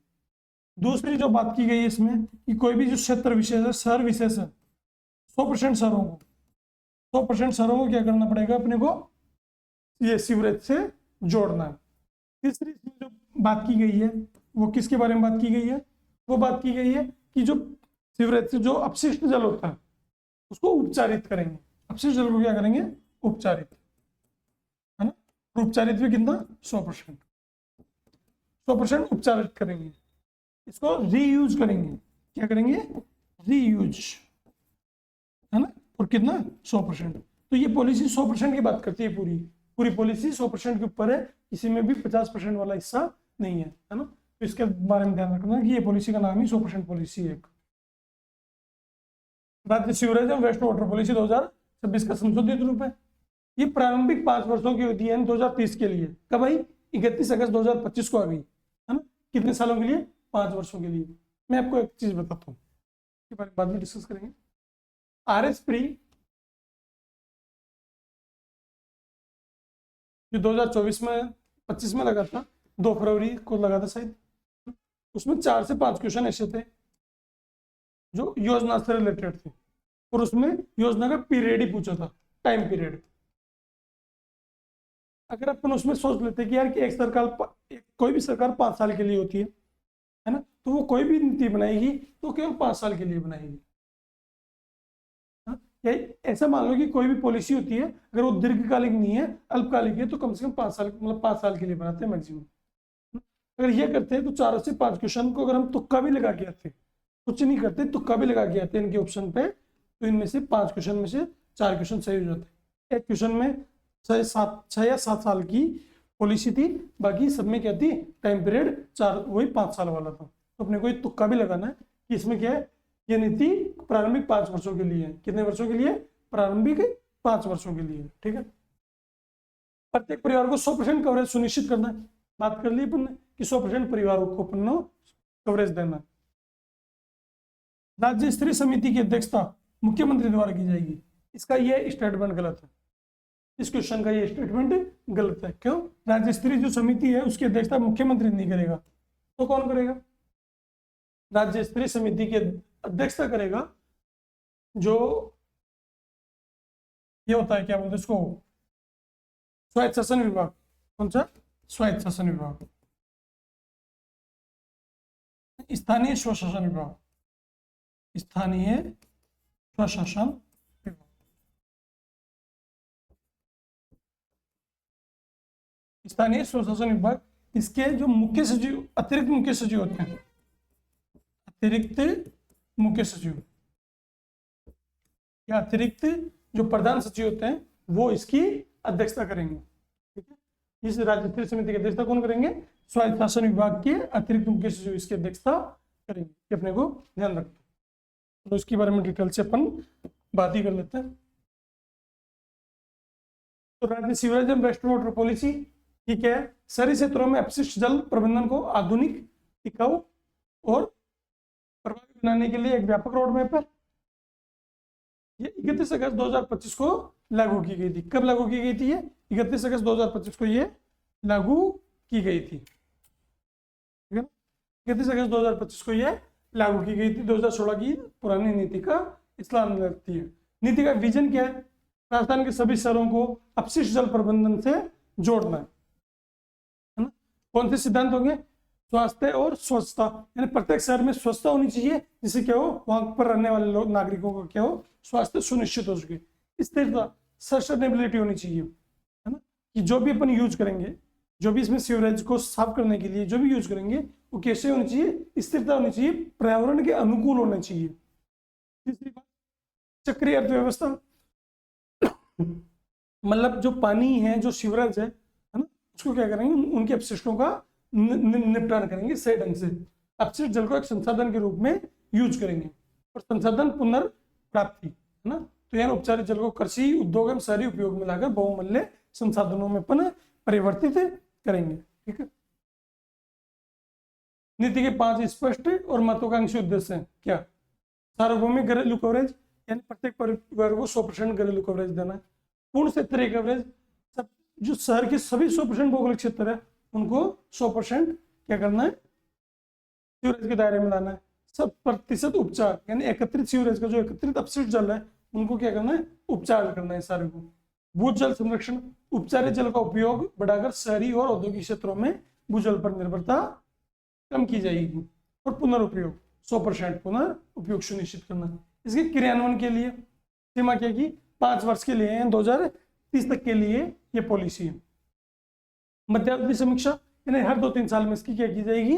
दूसरी जो बात की गई है इसमें कि कोई भी जो क्षेत्र विशेष है, शहर विशेष है, 100% शहरों को, 100% शहरों को क्या करना पड़ेगा, अपने को ये सीवरेज से जोड़ना है। तीसरी जो बात की गई है वो किसके बारे में बात की गई है, वो बात की गई है कि जो सीवरेज से जो अपशिष्ट जल होता है उसको उपचारित करेंगे। अपशिष्ट जल को क्या करेंगे, उपचारित, है ना। उपचारित भी कितना, 100%, 100% उपचारित करेंगे। इसको रीयूज करेंगे, क्या करेंगे, रीयूज, है ना। और कितना, 100%। तो ये पॉलिसी 100% की बात करती है, पूरी पूरी पॉलिसी 100% के ऊपर है, किसी में भी 50% वाला हिस्सा नहीं है ना। तो इसके बारे में ध्यान रखना कि ये पॉलिसी का नाम ही 100% पॉलिसी है। राज्य सीवरेज एवं वेस्ट वाटर पॉलिसी 2026 का संशोधित रूप है। ये प्रारंभिक 5 वर्षों की अवधि है 2030 के लिए। कब आई? 31 अगस्त 2025 को आ गई, है ना। कितने सालों के लिए? 5 वर्षों के लिए। मैं आपको एक चीज बताता हूँ, इसके बारे में बाद में डिस्कस करेंगे। RS प्री जो 2024 में 25 में लगा था, 2 फरवरी को लगा था शायद, उसमें 4 से 5 क्वेश्चन ऐसे थे जो योजना से रिलेटेड थे, और उसमें योजना का पीरियड ही पूछा था, टाइम पीरियड। अगर अपन उसमें सोच लेते कि यार कि एक सरकार कोई भी सरकार 5 साल के लिए होती है ना, तो वो कोई भी नीति बनाएगी तो केवल 5 साल के लिए बनाएगी। या ऐसा मान लो कि कोई भी पॉलिसी होती है, अगर वो दीर्घकालिक नहीं है, अल्पकालिक है, तो कम से कम 5 साल, मतलब 5 साल के लिए बनाते हैं मैक्सिमम। अगर ये करते हैं तो 4 से 5 क्वेश्चन को अगर हम तुक्का भी लगा के आते, कुछ नहीं करते, तुक्का भी लगा के आते हैं इनके ऑप्शन पे, तो इनमें से 5 क्वेश्चन में से 4 क्वेश्चन सही हो जाते हैं। एक क्वेश्चन में 6 या 7 साल की पॉलिसी थी, बाकी सब में क्या थी? टाइम पीरियड 4, वही 5 साल वाला था। तो अपने को तुक्का भी लगाना है कि इसमें क्या है, ये नीति प्रारंभिक 5 वर्षों के लिए है। कितने वर्षों के लिए? प्रारंभिक 5 वर्षों के लिए, ठीक है। प्रत्येक परिवार को 100% कवरेज सुनिश्चित करना है। बात कर ली अपन ने कि 100% परिवारों को अपन कवरेज देना है। राज्य स्तरीय समिति की अध्यक्षता मुख्यमंत्री द्वारा की जाएगी। इसका ये स्टेटमेंट गलत है, इस क्वेश्चन का ये स्टेटमेंट गलत है। क्यों? राज्य स्तरीय जो समिति है उसकी अध्यक्षता मुख्यमंत्री नहीं करेगा, तो कौन करेगा? राज्य स्तरीय समिति की अध्यक्षता करेगा जो ये होता है, क्या बोलते हैं इसको, स्वायत्त शासन विभाग। कौन सा? स्वायत्त शासन विभाग, स्थानीय स्वशासन विभाग, स्थानीय स्वशासन विभाग। स्थानीय स्वशासन विभाग, इसके जो मुख्य सचिव, अतिरिक्त मुख्य सचिव होते हैं, अतिरिक्त मुख्य सचिव या अतिरिक्त जो प्रधान सचिव होते हैं, वो इसकी अध्यक्षता करेंगे, ठीक है। इस राज्य स्तरीय समिति की अध्यक्षता कौन करेंगे? स्वायत्त शासन विभाग के अतिरिक्त मुख्य सचिव इसकी अध्यक्षता करेंगे, ये अपने को ध्यान रखना। तो इसके बारे में डिटेल से अपन बात ही कर लेते हैं। तो राज्य sewerage and waste water policy, ठीक है, शहरी क्षेत्रों में अपशिष्ट जल प्रबंधन को आधुनिक, टिकाऊ और प्रभावी बनाने के लिए एक व्यापक रोड मैप है। ये 31 अगस्त 2025 को लागू की गई थी। कब लागू की गई थी? ये 31 अगस्त 2025 को ये लागू की गई थी, ठीक है ना। 31 अगस्त 2025 को ये लागू की गई थी। 2016 की पुरानी नीति का इस्लाम लगती है। नीति का विजन क्या है? राजस्थान के सभी शहरों को अपशिष्ट जल प्रबंधन से जोड़ना है ना। कौन से सिद्धांत होंगे? स्वास्थ्य और स्वच्छता, यानी प्रत्येक शहर में स्वच्छता होनी चाहिए, जिससे क्या हो, वहां पर रहने वाले लोग, नागरिकों का क्या हो, स्वास्थ्य सुनिश्चित हो सके। स्थिरता, सस्टेनेबिलिटी होनी चाहिए, है ना, कि जो भी अपन यूज करेंगे, जो भी इसमें सीवरेज को साफ करने के लिए जो भी यूज करेंगे, वो कैसे होनी चाहिए? स्थिरता होनी चाहिए, पर्यावरण के अनुकूल होना चाहिए। तीसरी बात, चक्रीय अर्थव्यवस्था, मतलब जो पानी है, जो सीवरेज है ना, उसको क्या करेंगे? उनके अपशिष्टों का निपटान करेंगे सही ढंग से। अपशिष्ट जल को एक संसाधन के रूप में यूज करेंगे, और संसाधन पुनर्प्राप्ति, है ना। तो यानी उपचारित जल को कृषि, उद्योग एवं शहरी उपयोग में लाकर बहुमूल्य संसाधनों में परिवर्तित करेंगे, ठीक है। नीति के 5 स्पष्ट और महत्वाकांक्षी उद्देश्य हैं। क्या? सार्वभौमिक घरेलू कवरेज, यानी प्रत्येक परिवार को 100% घरेलू कवरेज देना है। पूर्ण क्षेत्रीय कवरेज, सब जो शहर के सभी 100% भौगोलिक क्षेत्र है उनको 100% क्या करना है? सीवरेज के दायरे में लाना है। 100% उपचार, यानी एकत्रित सीवरेज का जो एकत्रित अपशिष्ट जल है उनको क्या करना है? उपचार करना है सारे को। भूजल संरक्षण, उपचारित जल का उपयोग बढ़ाकर शहरी और औद्योगिक क्षेत्रों में भूजल पर निर्भरता कम की जाएगी। और पुनर्उपयोग, 100% पुनर्उपयोग सुनिश्चित करना। इसके क्रियान्वयन के लिए सीमा क्या की? 5 वर्ष के लिए, 2030 तक के लिए ये पॉलिसी है। मध्यावधि समीक्षा, यानी हर 2-3 साल में इसकी क्या की जाएगी?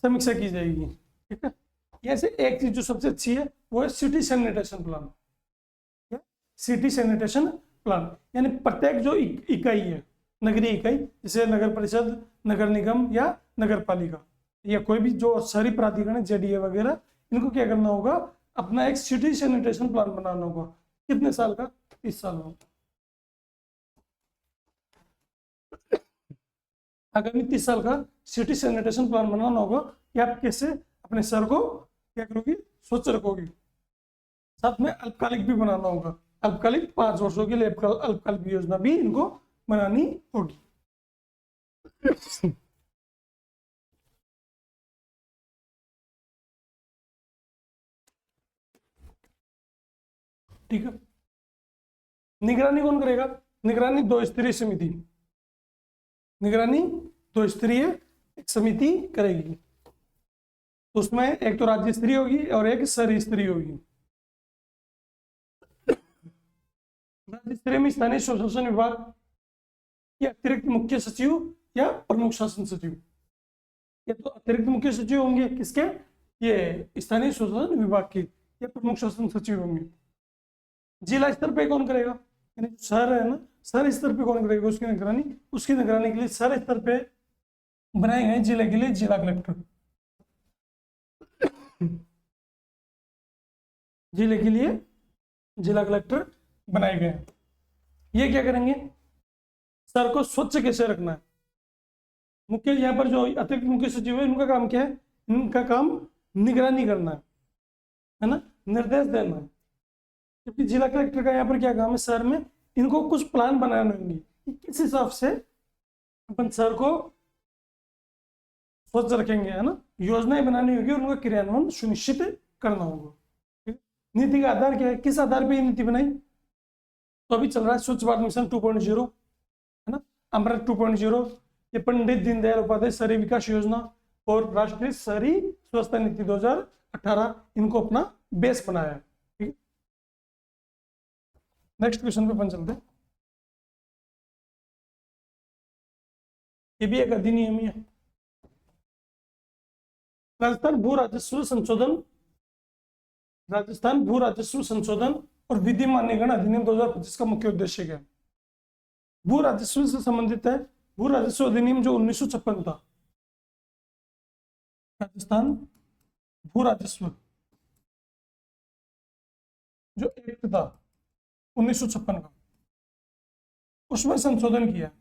समीक्षा की जाएगी, ठीक है। ऐसे एक चीज जो सबसे अच्छी है वो है city sanitation plan. City sanitation plan, यानी प्रत्येक जो इकाई है, नगरीय इकाई, जैसे नगर परिषद, नगर निगम या नगर पालिका, या कोई भी जो शहरी प्राधिकरण है, जेडीए वगैरह, इनको क्या करना होगा? अपना एक सिटी सैनिटेशन प्लान बनाना होगा। कितने साल का? 30 साल में। आगामी 30 साल का सिटी सैनिटेशन प्लान बनाना होगा कि आप कैसे अपने शहर को क्या करोगे, स्वच्छ रखोगे। साथ में अल्पकालिक भी बनाना होगा, अल्पकालिक 5 वर्षों के लिए अल्पकालिक योजना भी इनको बनानी होगी। ठीक है। निगरानी कौन करेगा? निगरानी 2 स्तरीय समिति, निगरानी 2 स्तरीय एक समिति करेगी। उसमें एक तो राज्य स्तरीय होगी और एक शहरी स्तरीय होगी। राज्य स्तरीय में स्थानीय स्वशासन विभाग या अतिरिक्त मुख्य सचिव या प्रमुख शासन सचिव, या तो अतिरिक्त मुख्य सचिव होंगे किसके, ये स्थानीय स्वशासन विभाग के, या प्रमुख शासन सचिव होंगे। जिला स्तर पे कौन करेगा, यानी शहर है ना, शहर स्तर पे कौन करेगा उसकी निगरानी? उसकी निगरानी के लिए शहर स्तर पे बनाए गए जिले के लिए जिला कलेक्टर, जिले के लिए जिला कलेक्टर बनाए गए हैं। ये क्या करेंगे? शहर को स्वच्छ कैसे रखना है। मुख्य यहाँ पर जो अतिरिक्त मुख्य सचिव है, इनका काम क्या है? इनका काम निगरानी करना है ना, निर्देश देना है। जबकि जिला कलेक्टर का यहाँ पर क्या काम है? शहर में इनको कुछ प्लान बनाने होंगे कि किस हिसाब से अपन शहर को स्वच्छ रखेंगे, है ना, योजनाएं बनानी होगी और उनका क्रियान्वयन सुनिश्चित करना होगा। नीति का आधार क्या है? किस आधार पर नीति बनाई? तो अभी चल रहा है स्वच्छ भारत मिशन 2.0, है ना, अमृत 2.0, ये पंडित दीनदयाल उपाध्याय शहरी विकास योजना और राष्ट्रीय शहरी स्वच्छता नीति 2018, इनको अपना बेस बनाया है। ठीक है, नेक्स्ट क्वेश्चन पे अपन चलते हैं। ये भी एक अधिनियम है, राजस्थान भू राजस्व संशोधन, राजस्थान भू राजस्व संशोधन और विधि मान्यगण अधिनियम 2025 का मुख्य उद्देश्य क्या है? भू राजस्व से संबंधित है। भू राजस्व अधिनियम जो 1956 था, राजस्थान भू राजस्व जो एक्ट था 1956 का, उसमें संशोधन किया,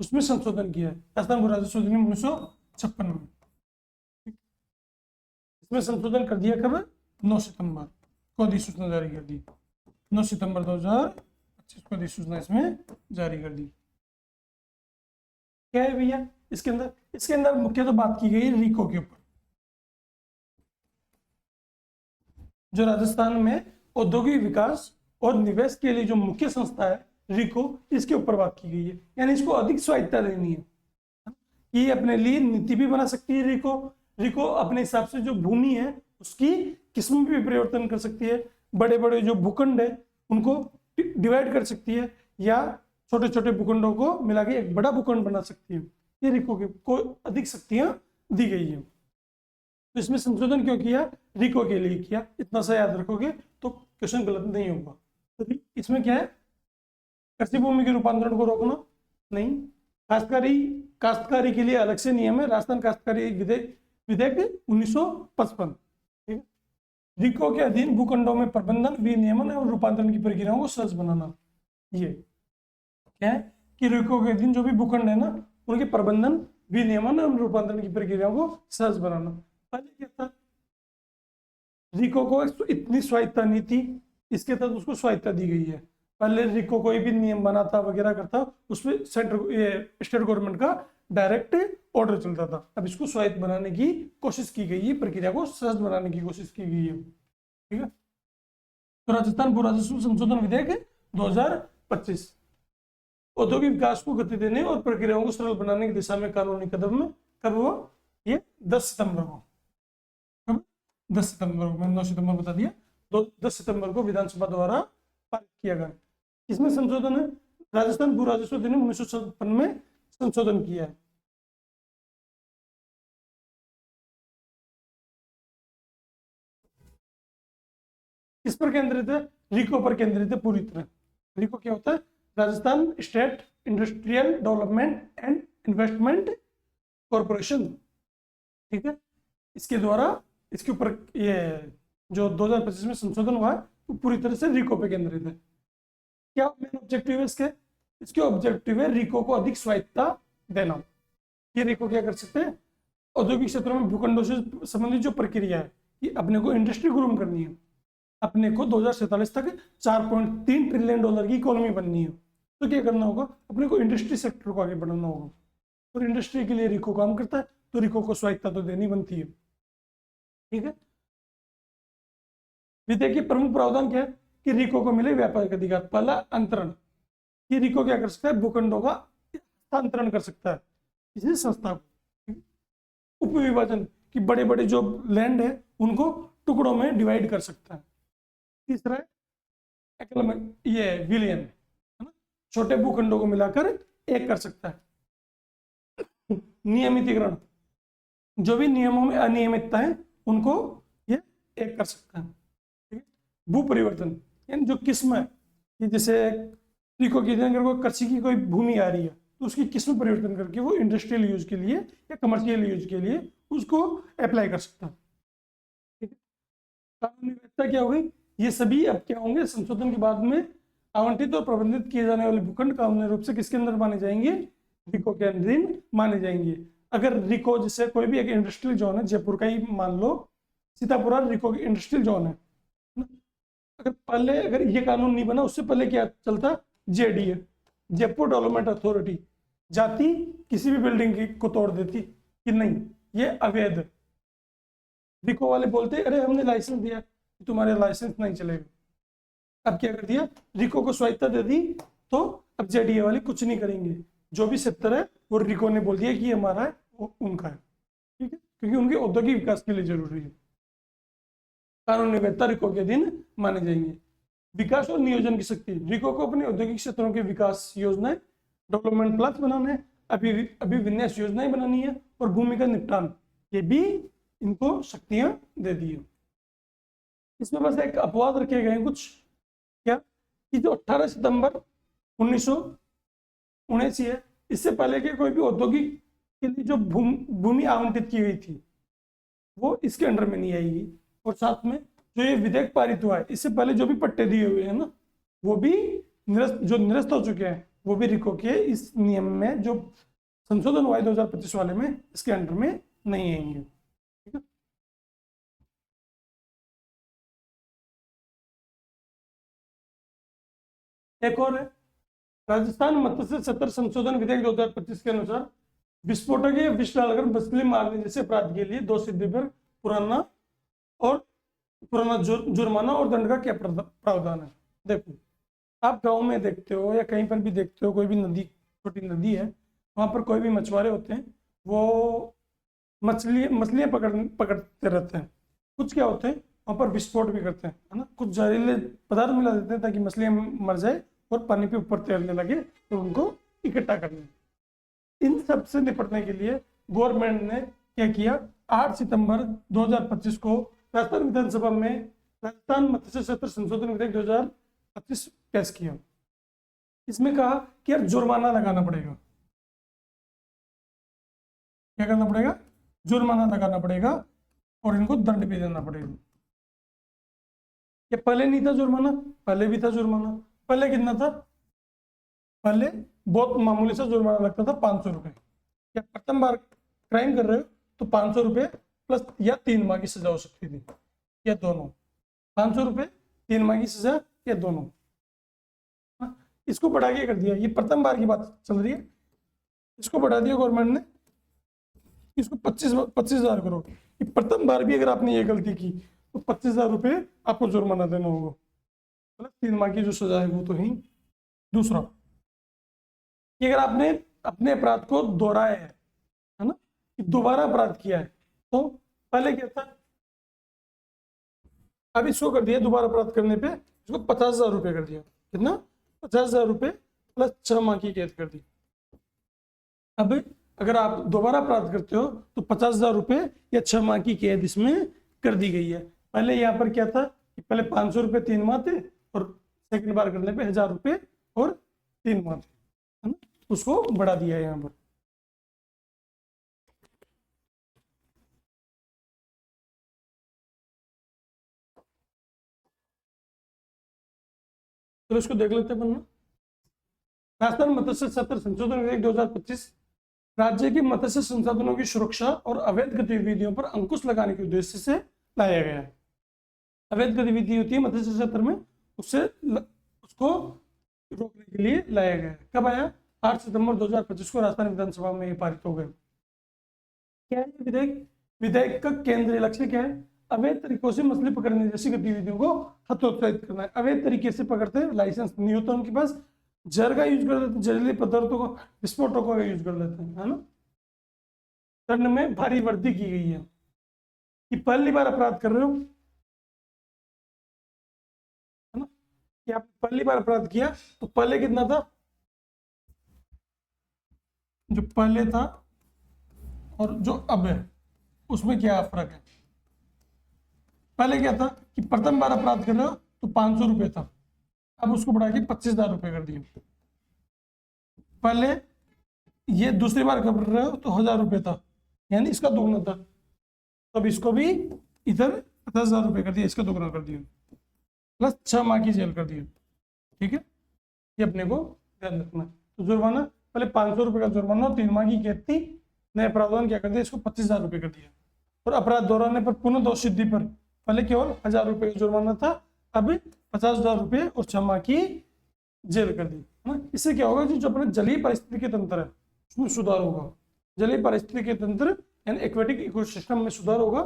उसमें संशोधन किया है राजस्थान भू राजस्व अधिनियम 1956 में। इसमें संशोधन कर दिया कब? 9 सितंबर को अधिसूचना जारी कर दी, 9 सितंबर 2025 को अधिसूचना इसमें जारी कर दी। क्या है भैया इसके अंदर? इसके अंदर मुख्यतः बात की गई है रिको के ऊपर। जो राजस्थान में औद्योगिक विकास और निवेश के लिए जो मुख्य संस्था है रिको, इसके ऊपर बात की गई है। यानी इसको अधिक स्वायत्तता देनी है कि अपने लिए नीति भी बना सकती है रिको। रिको अपने हिसाब से जो भूमि है उसकी किस्म भी परिवर्तन कर सकती है, बड़े बड़े जो भूखंड है उनको डिवाइड कर सकती है, या छोटे छोटे भूखंडों को मिला के एक बड़ा भूखंड बना सकती है। ये रिको को अधिक शक्तियां दी गई है। तो इसमें संशोधन क्यों किया? रिको के लिए किया। इतना सा याद रखोगे तो क्वेश्चन गलत नहीं होगा। तो इसमें क्या है? कृषि भूमि के रूपांतरण को रोकना नहीं। काश्तकारी के लिए अलग से नियम है, राजस्थान काश्तकारी विधेयक 1955। ठीक है, रिको के अधीन भूखंडों में प्रबंधन, विनियमन और रूपांतरण की प्रक्रियाओं को सहज बनाना। ये क्या है कि रिको के अधीन जो भी भूखंड है ना, उनके प्रबंधन, विनियमन और रूपांतरण की प्रक्रियाओं को सहज बनाना। पहले क्या था? रिको को इतनी स्वायत्तता नहीं थी, इसके तहत उसको स्वायत्तता दी गई है। पहले रिको कोई भी नियम बनाता वगैरह करता, उसमें स्टेट गवर्नमेंट का डायरेक्ट ऑर्डर चलता था। अब इसको स्वायत्त बनाने की कोशिश की गई है, प्रक्रिया को सहज बनाने की कोशिश की गई है। ठीक है, तो राजस्थान भू राजस्व संशोधन विधेयक 2025 औद्योगिक विकास को गति देने और प्रक्रियाओं को सरल बनाने की दिशा में कानूनी कदम में कब हुआ? ये 10 सितंबर को। कब? 10 सितंबर को। मैंने 9 सितंबर बता दिया, 10 सितंबर को विधानसभा द्वारा पारित किया गया। इसमें संशोधन है, राजस्थान भू राजस्व अधिनियम 1956 में संशोधन किया है। किस पर केंद्रित है? रिको पर केंद्रित है पूरी तरह। रिको क्या होता है? Rajasthan state industrial development and investment corporation. ठीक है, इसके द्वारा इसके ऊपर ये जो 2025 में संशोधन हुआ है वो पूरी तरह से रिको पे केंद्रित है। क्या मेन ऑब्जेक्टिव है इसके ऑब्जेक्टिव है रिको को अधिक स्वायत्तता देना। ये रिको क्या कर सकते हैं, औद्योगिक क्षेत्रों में भूखंडों से संबंधित जो प्रक्रिया है कि अपने को इंडस्ट्री ग्रूम करनी है, अपने को 2047 तक 4.3 ट्रिलियन डॉलर की इकोनॉमी बननी है, तो क्या करना होगा, अपने को इंडस्ट्री सेक्टर को आगे बढ़ाना होगा। और इंडस्ट्री के लिए रिको काम करता है, तो रिको को स्वायत्तता तो देनी बनती है। ठीक है, विधेयक की प्रमुख प्रावधान क्या है कि रिको को मिले व्यापारिक अधिकार। पहला अंतरण, ये रिको क्या कर सकता है, भूखंडों का हस्तांतरण कर सकता है किसी संस्था को। उपविभाजन की बड़े बड़े जो लैंड है उनको टुकड़ों में डिवाइड कर सकता है। तीसरा है ये विलियन, है ना, छोटे भूखंडों को मिलाकर एक कर सकता है। नियमितीकरण, जो भी नियमों में अनियमितता है उनको ये एक कर सकता है। भू परिवर्तन, यानी जो किस्म है कि जैसे रिको की अगर कोई कृषि की कोई भूमि आ रही है तो उसकी किस्म परिवर्तन करके वो इंडस्ट्रियल यूज के लिए या कमर्शियल यूज के लिए उसको अप्लाई कर सकता है। ठीक है, कानूनी वैधता क्या हो गई, ये सभी अब क्या होंगे, संशोधन के बाद में आवंटित और प्रबंधित किए जाने वाले भूखंड कानूनी रूप से किसके अंदर माने जाएंगे, रिको के अधीन माने जाएंगे। अगर रिको जैसे कोई भी एक इंडस्ट्रियल जोन है, जयपुर का ही मान लो, सीतापुरा रिको की इंडस्ट्रियल जोन है, अगर पहले अगर ये कानून नहीं बना उससे पहले क्या चलता, जेडीए, जयपुर डेवलपमेंट अथॉरिटी जाती किसी भी बिल्डिंग को तोड़ देती कि नहीं ये अवैध। रिको वाले बोलते अरे हमने लाइसेंस दिया, तुम्हारे लाइसेंस नहीं चलेगा। अब क्या कर दिया, रिको को स्वायत्तता दे दी, तो अब जेडीए वाले कुछ नहीं करेंगे, जो भी सेक्टर है वो रिको ने बोल दिया कि ये हमारा है, वो उनका है। ठीक है, क्योंकि उनके औद्योगिक विकास के लिए जरूरी है। कानूनी वैधता रिको के अधीन माने जाएंगे। विकास और नियोजन की शक्ति, रिको को अपने औद्योगिक क्षेत्रों के विकास योजनाएं, डेवलपमेंट प्लान बनाने, अभिविन्यास योजनाएं बनानी है, और भूमि का निपटान, ये भी इनको शक्तियां दे दी है। इसमें बस एक अपवाद रखे गए हैं कुछ, क्या कि जो 18 सितंबर 1979 है, इससे पहले के कोई भी औद्योगिक के लिए जो भूमि आवंटित की गई थी वो इसके अंडर में नहीं आएगी। और साथ में जो ये विधेयक पारित हुआ है, इससे पहले जो भी पट्टे दिए हुए हैं ना, वो भी निरस्त हो चुके हैं, वो भी रिको के इस नियम में जो संशोधन हुआ है 2025 वाले में, इसके अंडर में नहीं आएंगे। ठीक है, एक और है राजस्थान मत्स्य क्षेत्र संशोधन विधेयक 2025 के अनुसार विस्फोटक या विष डालकर मछली मारने जैसे अपराध के लिए दोषी पर पुराना जुर्माना और दंड का क्या प्रावधान है। देखो, आप गांव में देखते हो या कहीं पर भी देखते हो, कोई भी नदी, छोटी नदी है, वहां पर कोई भी मछुआरे होते हैं, वो मछलियां पकड़ते रहते हैं। कुछ क्या होते हैं, वहां पर विस्फोट भी करते हैं, है ना, कुछ जहरीले पदार्थ मिला देते हैं ताकि मछलियां मर जाए और पानी पे ऊपर तैरने लगे, तो उनको इकट्ठा करना। इन सब से निपटने के लिए गवर्नमेंट ने क्या किया, 8 सितंबर 2025 को राजस्थान विधानसभा में राजस्थान मत्स्य क्षेत्र संशोधन विधेयक 2025 पेश किया। इसमें कहा कि यार जुर्माना लगाना पड़ेगा। क्या करना पड़ेगा, जुर्माना लगाना पड़ेगा और इनको दंड भी देना पड़ेगा। ये पहले नहीं था जुर्माना, पहले भी था जुर्माना। पहले कितना था, पहले बहुत मामूली सा जुर्माना लगता था, 500 रुपए। या प्रथम बार क्राइम कर रहे हो तो 500 रुपए प्लस या 3 माह की सजा हो सकती थी, या दोनों। 500 रुपए, 3 माह की सजा, या दोनों। इसको बढ़ा के कर दिया, ये प्रथम बार की बात चल रही है, इसको बढ़ा दिया गवर्नमेंट ने, इसको 25,000 करो। ये प्रथम बार भी अगर आपने ये गलती की तो 25,000 रुपये आपको जुर्माना देना होगा, मतलब 3 माह की जो सजा है वो तो ही। दूसरा कि अगर आपने अपने अपराध को दोहराया है ना, दोबारा अपराध किया है, तो पहले क्या था, अब इसको कर दिया दोबारा अपराध करने पे इसको 50,000 रुपये कर दिया। कितना, 50,000 रुपये प्लस 6 माह की कैद कर दी। अब अगर आप दोबारा अपराध करते हो तो 50,000 रुपये या 6 माह की कैद इसमें कर दी गई है। पहले यहाँ पर क्या था कि पहले 500 रुपये 3 माह थे, और सेकंड बार करने पे 1,000 रुपये और 3 माह थे, है ना, उसको बढ़ा दिया है यहाँ पर। तो इसको देख लेते हैं अपन। राजस्थान मत्स्य सत्र संशोधन विधेयक 2025 राज्य के मत्स्य संसाधनों की सुरक्षा और अवैध गतिविधियों पर अंकुश लगाने के उद्देश्य से लाया गया है। अवैध गतिविधि होती है मत्स्य क्षेत्र में, उसको रोकने के लिए लाया गया है। कब आया? 8 सितंबर 2025 को राजस्थान विधानसभा में ये पारित हो गए। क्या है विधेयक? विधेयक का केंद्रीय लक्ष्य क्या है? अवैध तरीकों से मछली पकड़ने जैसी गतिविधियों को हतोत्साहित करना है। अवैध तरीके से पकड़ते हैं, लाइसेंस नहीं होता उनके पास, जहर का यूज कर लेते हैं, जहरीले पदार्थों को, विस्फोटकों का यूज कर लेते हैं, है ना। दंड में भारी वृद्धि की गई है कि पहली बार अपराध कर रहे हो, है ना, कि आप पहली बार अपराध किया तो पहले कितना था, जो पहले था और जो अब है उसमें क्या फर्क है? पहले क्या था कि प्रथम बार अपराध कर रहे हो तो 500 रुपये था, अब उसको बढ़ा के 25,000 रुपये कर दिए। पहले ये दूसरी बार कर रहे हो तो 1,000 रुपये था, यानी इसका दोगुना था, तो अब इसको भी इधर 50,000 रुपये कर दिया, इसका दोगुना कर दिया, प्लस 6 माह की जेल कर दिया। ठीक है, ये अपने को ध्यान रखना। तो जुर्माना पहले 500 रुपये का जुर्माना, 3 माह की कैद थी, नए अपराधों क्या कर दिया, इसको 25,000 रुपये कर दिया। और अपराध दोहराने पर पुनः दोष सिद्धि पर पहले केवल 1,000 रुपये का जुर्माना था, अब 50,000 रुपये और 6 माह की जेल कर दी, है ना। इससे क्या होगा कि जो अपने जलीय पारिस्थितिकी तंत्र है उसमें सुधार होगा। जलीय पारिस्थितिकी तंत्र यानी एक्वेटिक इकोसिस्टम में सुधार होगा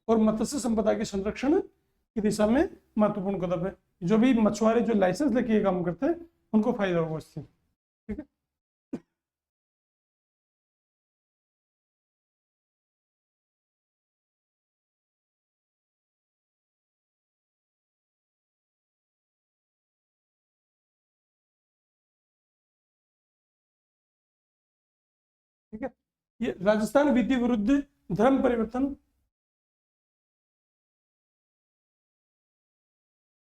और मत्स्य संपदा के संरक्षण की दिशा में महत्वपूर्ण कदम है। जो भी मछुआरे जो लाइसेंस लेके ये काम करते हैं उनको फायदा होगा इससे। ठीक है, ठीक है। ये राजस्थान विधि विरुद्ध धर्म परिवर्तन,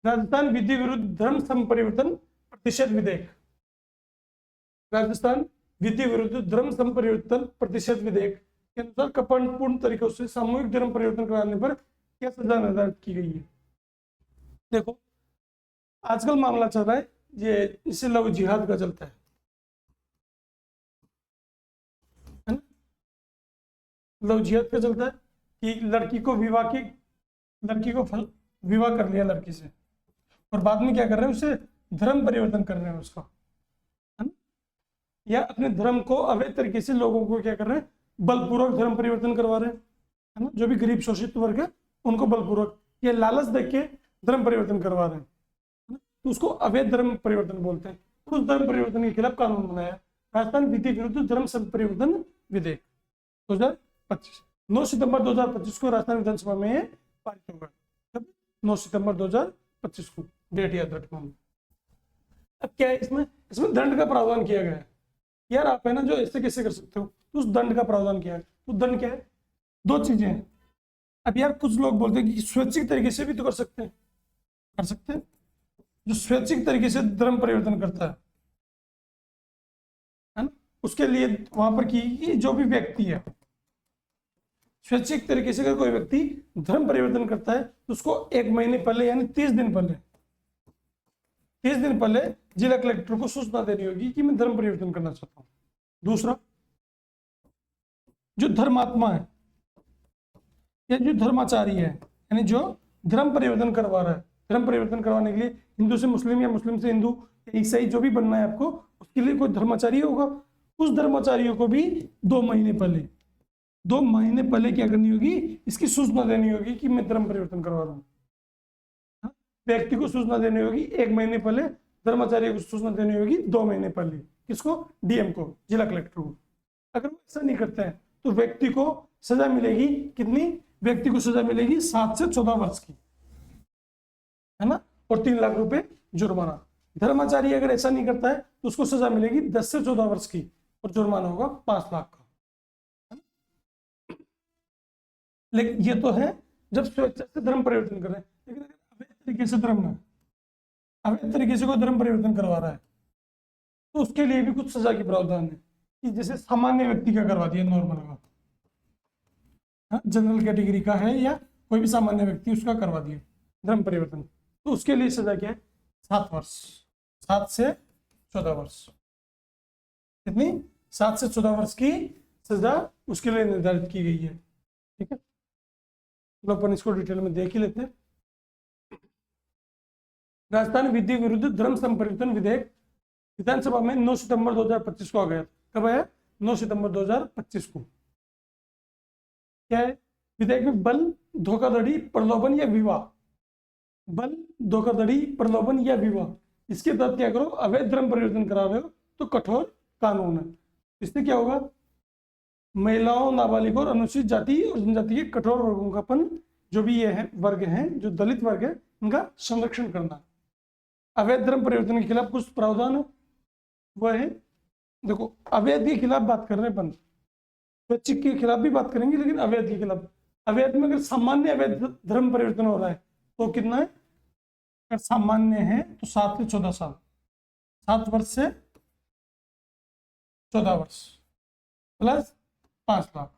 राजस्थान विधि विरुद्ध धर्म संपरिवर्तन प्रतिषेध विधेयक, राजस्थान विधि विरुद्ध धर्म संपरिवर्तन प्रतिषेध विधेयक के अनुसार कपटपूर्ण तरीकों से सामूहिक धर्म परिवर्तन कराने पर क्या सजा निर्धारित की गई है। देखो आजकल मामला चल रहा है, ये इससे लव जिहाद का चलता है ना। लव जिहाद का चलता है कि लड़की को विवाह कर लिया लड़की से, और बाद में क्या कर रहे हैं, उसे धर्म परिवर्तन कर रहे हैं उसका, है ना। या अपने धर्म को अवैध तरीके से लोगों को क्या कर रहे हैं, बलपूर्वक धर्म परिवर्तन करवा रहे हैं, है ना। जो भी गरीब शोषित वर्ग है उनको बलपूर्वक या लालच देख के धर्म परिवर्तन करवा रहे हैं, तो उसको अवैध धर्म परिवर्तन बोलते हैं। उस धर्म परिवर्तन के खिलाफ कानून बनाया राजस्थान विधि विरुद्ध धर्म परिवर्तन विधेयक 2025। 9 सितंबर 2025 को राजस्थान विधानसभा में पारित होगा। तब 9 सितंबर 2025 को डेट याद रखना। अब क्या है इसमें दंड का प्रावधान किया गया है। यार आप है ना जो ऐसे कैसे कर सकते हो, तो उस दंड का प्रावधान किया है। तो दंड क्या है, 2 चीजें हैं। अब यार कुछ लोग बोलते हैं कि स्वैच्छिक तरीके से भी तो कर सकते हैं। जो स्वैच्छिक तरीके से धर्म परिवर्तन करता है ना, उसके लिए वहां पर की जो भी व्यक्ति है, स्वैच्छिक तरीके से अगर कोई व्यक्ति धर्म परिवर्तन करता है तो उसको 1 महीने पहले यानी 30 दिन पहले जिला कलेक्टर को सूचना देनी होगी कि मैं धर्म परिवर्तन करना चाहता हूं। दूसरा, जो धर्मात्मा है या जो धर्माचारी है, यानी जो धर्म परिवर्तन करवा रहा है, धर्म परिवर्तन करवाने के लिए हिंदू से मुस्लिम या मुस्लिम से हिंदू, ईसाई जो भी बनना है आपको, उसके लिए कोई धर्माचारी होगा। उस धर्माचारियों को भी 2 महीने पहले क्या करनी होगी, इसकी सूचना देनी होगी कि मैं धर्म परिवर्तन करवा रहा हूँ। व्यक्ति को सूचना देनी होगी 1 महीने पहले, धर्माचार्य को सूचना देनी होगी 2 महीने पहले। किसको? डीएम को, जिला कलेक्टर को। अगर वो ऐसा नहीं करते हैं तो व्यक्ति को सजा मिलेगी कितनी? व्यक्ति को सजा मिलेगी 7 से 14 वर्ष की, है ना, और 3 लाख रुपए जुर्माना। धर्माचारी अगर ऐसा नहीं करता है तो उसको सजा मिलेगी 10 से 14 वर्ष की और जुर्माना होगा 5 लाख का। लेकिन ये तो है जब स्वेच्छा से धर्म परिवर्तन कर रहे हैं। लेकिन अगर अवैध तरीके से कोई धर्म परिवर्तन करवा रहा है तो उसके लिए भी कुछ सजा की प्रावधान है कि जैसे सामान्य व्यक्ति का करवा दिया, नॉर्मल का, जनरल कैटेगरी का है या कोई भी सामान्य व्यक्ति उसका करवा दिया धर्म परिवर्तन, तो उसके लिए सजा क्या है? 7 वर्ष। 7 से 14 वर्ष। कितनी? 7 से 14 वर्ष की सजा उसके लिए निर्धारित की गई है। ठीक है, तो अपन इसको डिटेल में देख ही लेते हैं। राजस्थान विधि विरुद्ध धर्म संपरिवर्तन विधेयक विधानसभा में 9 सितंबर 2025 को आ गया। कब आया? 9 सितंबर 2025 को। क्या है विधेयक में? बल, धोखाधड़ी, प्रलोभन या विवाह। बल, धोखाधड़ी, प्रलोभन या विवाह, इसके तहत क्या करो? अवैध धर्म परिवर्तन करा रहे हो तो कठोर कानून है। इससे क्या होगा? महिलाओं, नाबालिग और अनुसूचित जाति और जनजाति के कठोर वर्गों का अपन जो भी ये है वर्ग हैं, जो दलित वर्ग है, उनका संरक्षण करना। अवैध धर्म परिवर्तन के खिलाफ कुछ प्रावधान है, वह है देखो, अवैध के खिलाफ बात कर रहे हैं अपन, स्वैच्छिक के खिलाफ भी बात करेंगे, लेकिन अवैध के खिलाफ। अवैध में अगर सामान्य अवैध धर्म परिवर्तन हो रहा है तो कितना है? अगर सामान्य है तो 7 से 14 साल, 7 वर्ष से 14 वर्ष प्लस 5 लाख।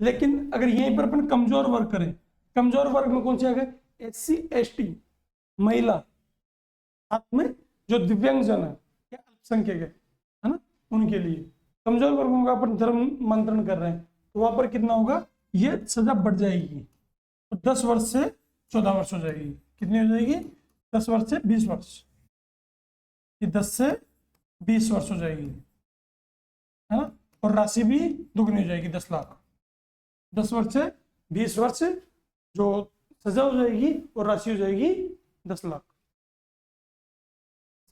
लेकिन अगर यहीं पर अपन कमजोर वर्ग करें, कमजोर वर्ग में कौन से आ गए? SC ST, महिला, साथ में जो दिव्यांगजन है या अल्पसंख्यक है ना, उनके लिए कमजोर वर्गों का अपन धर्म मंत्रण कर रहे हैं, तो वहां पर कितना होगा? ये सजा बढ़ जाएगी, तो 10 वर्ष से 14 वर्ष हो जाएगी। कितनी हो जाएगी? 10 वर्ष से 20 वर्ष, ये 10 से 20 वर्ष हो जाएगी, है ना। और राशि भी दुगनी हो जाएगी, 10 लाख। 10 वर्ष से 20 वर्ष जो सजा हो जाएगी और राशि हो जाएगी 10 लाख।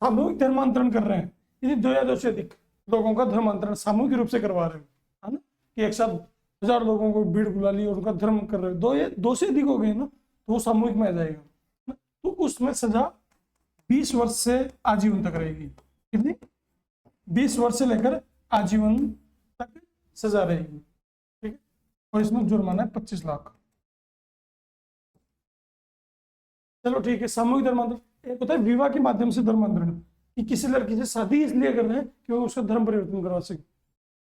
सामूहिक धर्मांतरण कर रहे हैं, यदि 2 या 2 से अधिक लोगों का धर्मांतरण सामूहिक रूप से करवा रहे हो, है ना, कि एक साथ 1000 लोगों को भीड़ बुला ली और उनका धर्म कर रहे हो, 2 से अधिक हो गए ना, तो वो सामूहिक में आ जाएगा, तो उसमें सजा 20 वर्ष से आजीवन तक रहेगी। कितनी? 20 वर्ष से लेकर आजीवन तक सजा रहेगी। ठीक है, और इसमें जुर्माना है 25 लाख। चलो ठीक है, सामूहिक धर्मांतरण। एक होता है विवाह के माध्यम से धर्मांतरण, कि किसी लड़की से शादी इसलिए कर रहे हैं कि वो उसका धर्म परिवर्तन करवा सके,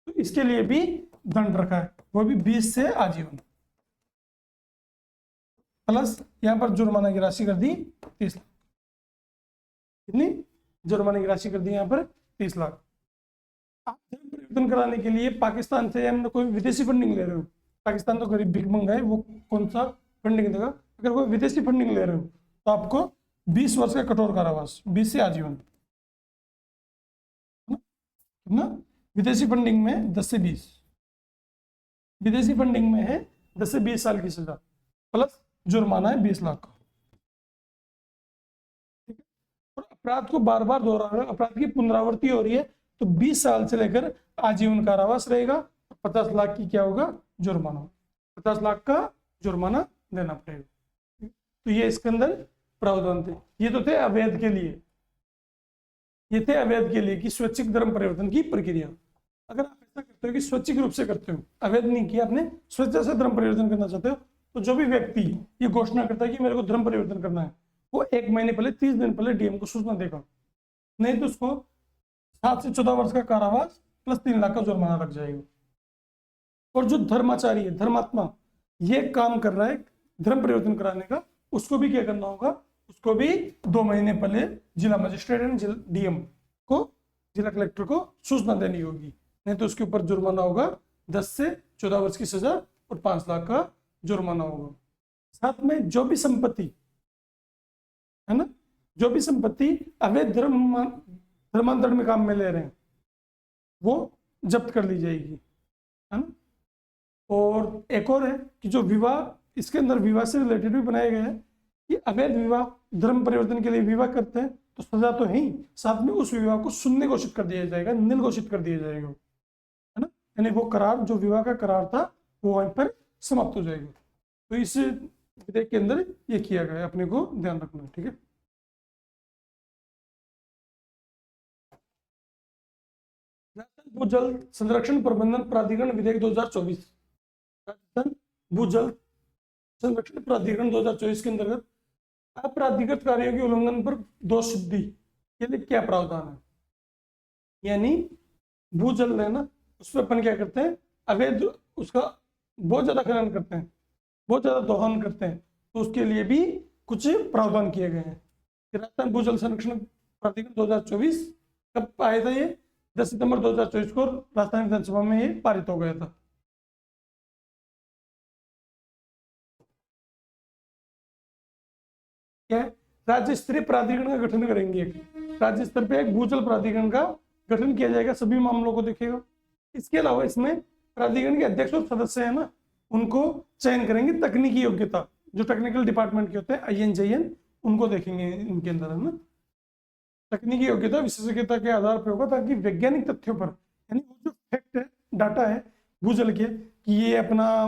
तो इसके लिए भी दंड रखा है, वो भी 20 से आजीवन प्लस यहां पर जुर्माना की राशि कर दी 30 लाख। कितनी? जुर्माने की राशि कर दी यहां पर 30 लाख। आप धर्म परिवर्तन कराने के लिए पाकिस्तान से हम कोई विदेशी फंडिंग ले रहे हो, पाकिस्तान तो गरीब भिख मंगा है, वो कौन सा फंडिंग देगा? अगर कोई विदेशी फंडिंग ले रहे हो तो आपको 20 वर्ष का कठोर कारावास, 20 से आजीवन, ना। विदेशी फंडिंग में 10 से 20, विदेशी फंडिंग में है 10 से 20 साल की सजा प्लस जुर्माना है 20 लाख का। ठीक है, और अपराध को बार बार दोहरा रहे, अपराध की पुनरावृत्ति हो रही है, तो 20 साल से लेकर आजीवन कारावास रहेगा, 50 लाख की क्या होगा? जुर्माना, 50 लाख का जुर्माना देना पड़ेगा। तो ये इसके अंदर प्रावधान थे। ये तो थे अवैध के लिए, ये थे अवैध के लिए कि स्वैच्छिक धर्म परिवर्तन की प्रक्रिया। अगर आप ऐसा करते हो कि स्वैच्छिक रूप से करते हो, अवैध नहीं किया आपने, स्वेच्छा से धर्म परिवर्तन करना चाहते हो, तो जो भी व्यक्ति ये घोषणा करता है कि मेरे को धर्म परिवर्तन करना है, वो 1 महीने पहले 30 दिन पहले डीएम को सूचना देगा, नहीं तो उसको 7 से 14 वर्ष का कारावास प्लस 3 लाख का जुर्माना लग जाएगा। और जो धर्माचारी है, धर्मात्मा, ये काम कर रहा है धर्म परिवर्तन कराने का, उसको भी क्या करना होगा? उसको भी 2 महीने पहले जिला मजिस्ट्रेट एंड डीएम को, जिला कलेक्टर को सूचना देनी होगी, नहीं तो उसके ऊपर जुर्माना होगा 10 से 14 वर्ष की सजा और 5 लाख का जुर्माना होगा। साथ में जो भी संपत्ति है ना, जो भी संपत्ति अवैध धर्मांतरण में काम में ले रहे हैं वो जब्त कर ली जाएगी, है ना। और एक और है कि जो विवाह, इसके अंदर विवाह से रिलेटेड भी बनाया गया है कि अवैध विवाह, धर्म परिवर्तन के लिए विवाह करते हैं तो सजा तो है ही, साथ में उस विवाह को शून्य घोषित कर दिया जाएगा, निल घोषित कर दिया जाएगा, है ना। यानी वो करार, जो विवाह का करार था, वो वहीं पर समाप्त हो जाएगा। तो इस विधेयक के अंदर ये किया गया है, अपने को ध्यान रखना है। ठीक है, भूजल संरक्षण प्रबंधन प्राधिकरण विधेयक 2024, राजस्थान भूजल संरक्षण प्राधिकरण 2024 के अंतर्गत अपराधिकृत कार्यों के उल्लंघन पर दोष सिद्धि के लिए क्या प्रावधान है? यानी भूजल है ना, उस पर अपन क्या करते हैं? अवैध उसका बहुत ज्यादा खनन करते हैं, बहुत ज्यादा दोहन करते हैं, तो उसके लिए भी कुछ प्रावधान किए गए हैं। राजस्थान भूजल संरक्षण प्राधिकरण 2024 कब आया था? ये 10 सितंबर 2024 को राजस्थान विधानसभा में ये पारित हो गया था। क्या है? राज्य स्तरीय प्राधिकरण का गठन करेंगे। राज्य स्तर पे एक भूजल प्राधिकरण का गठन किया जाएगा, सभी मामलों को देखेगा। इसके अलावा इसमें प्राधिकरण के अध्यक्ष और सदस्य है ना, उनको चयन करेंगे। तकनीकी योग्यता जो टेक्निकल डिपार्टमेंट के होते हैं INJN, उनको देखेंगे इनके अंदर, है ना। तकनीकी योग्यता विशेषज्ञता के आधार पर होगा, ताकि वैज्ञानिक तथ्यों पर, यानी वो जो फैक्ट है, डाटा है भूजल के, कि ये अपना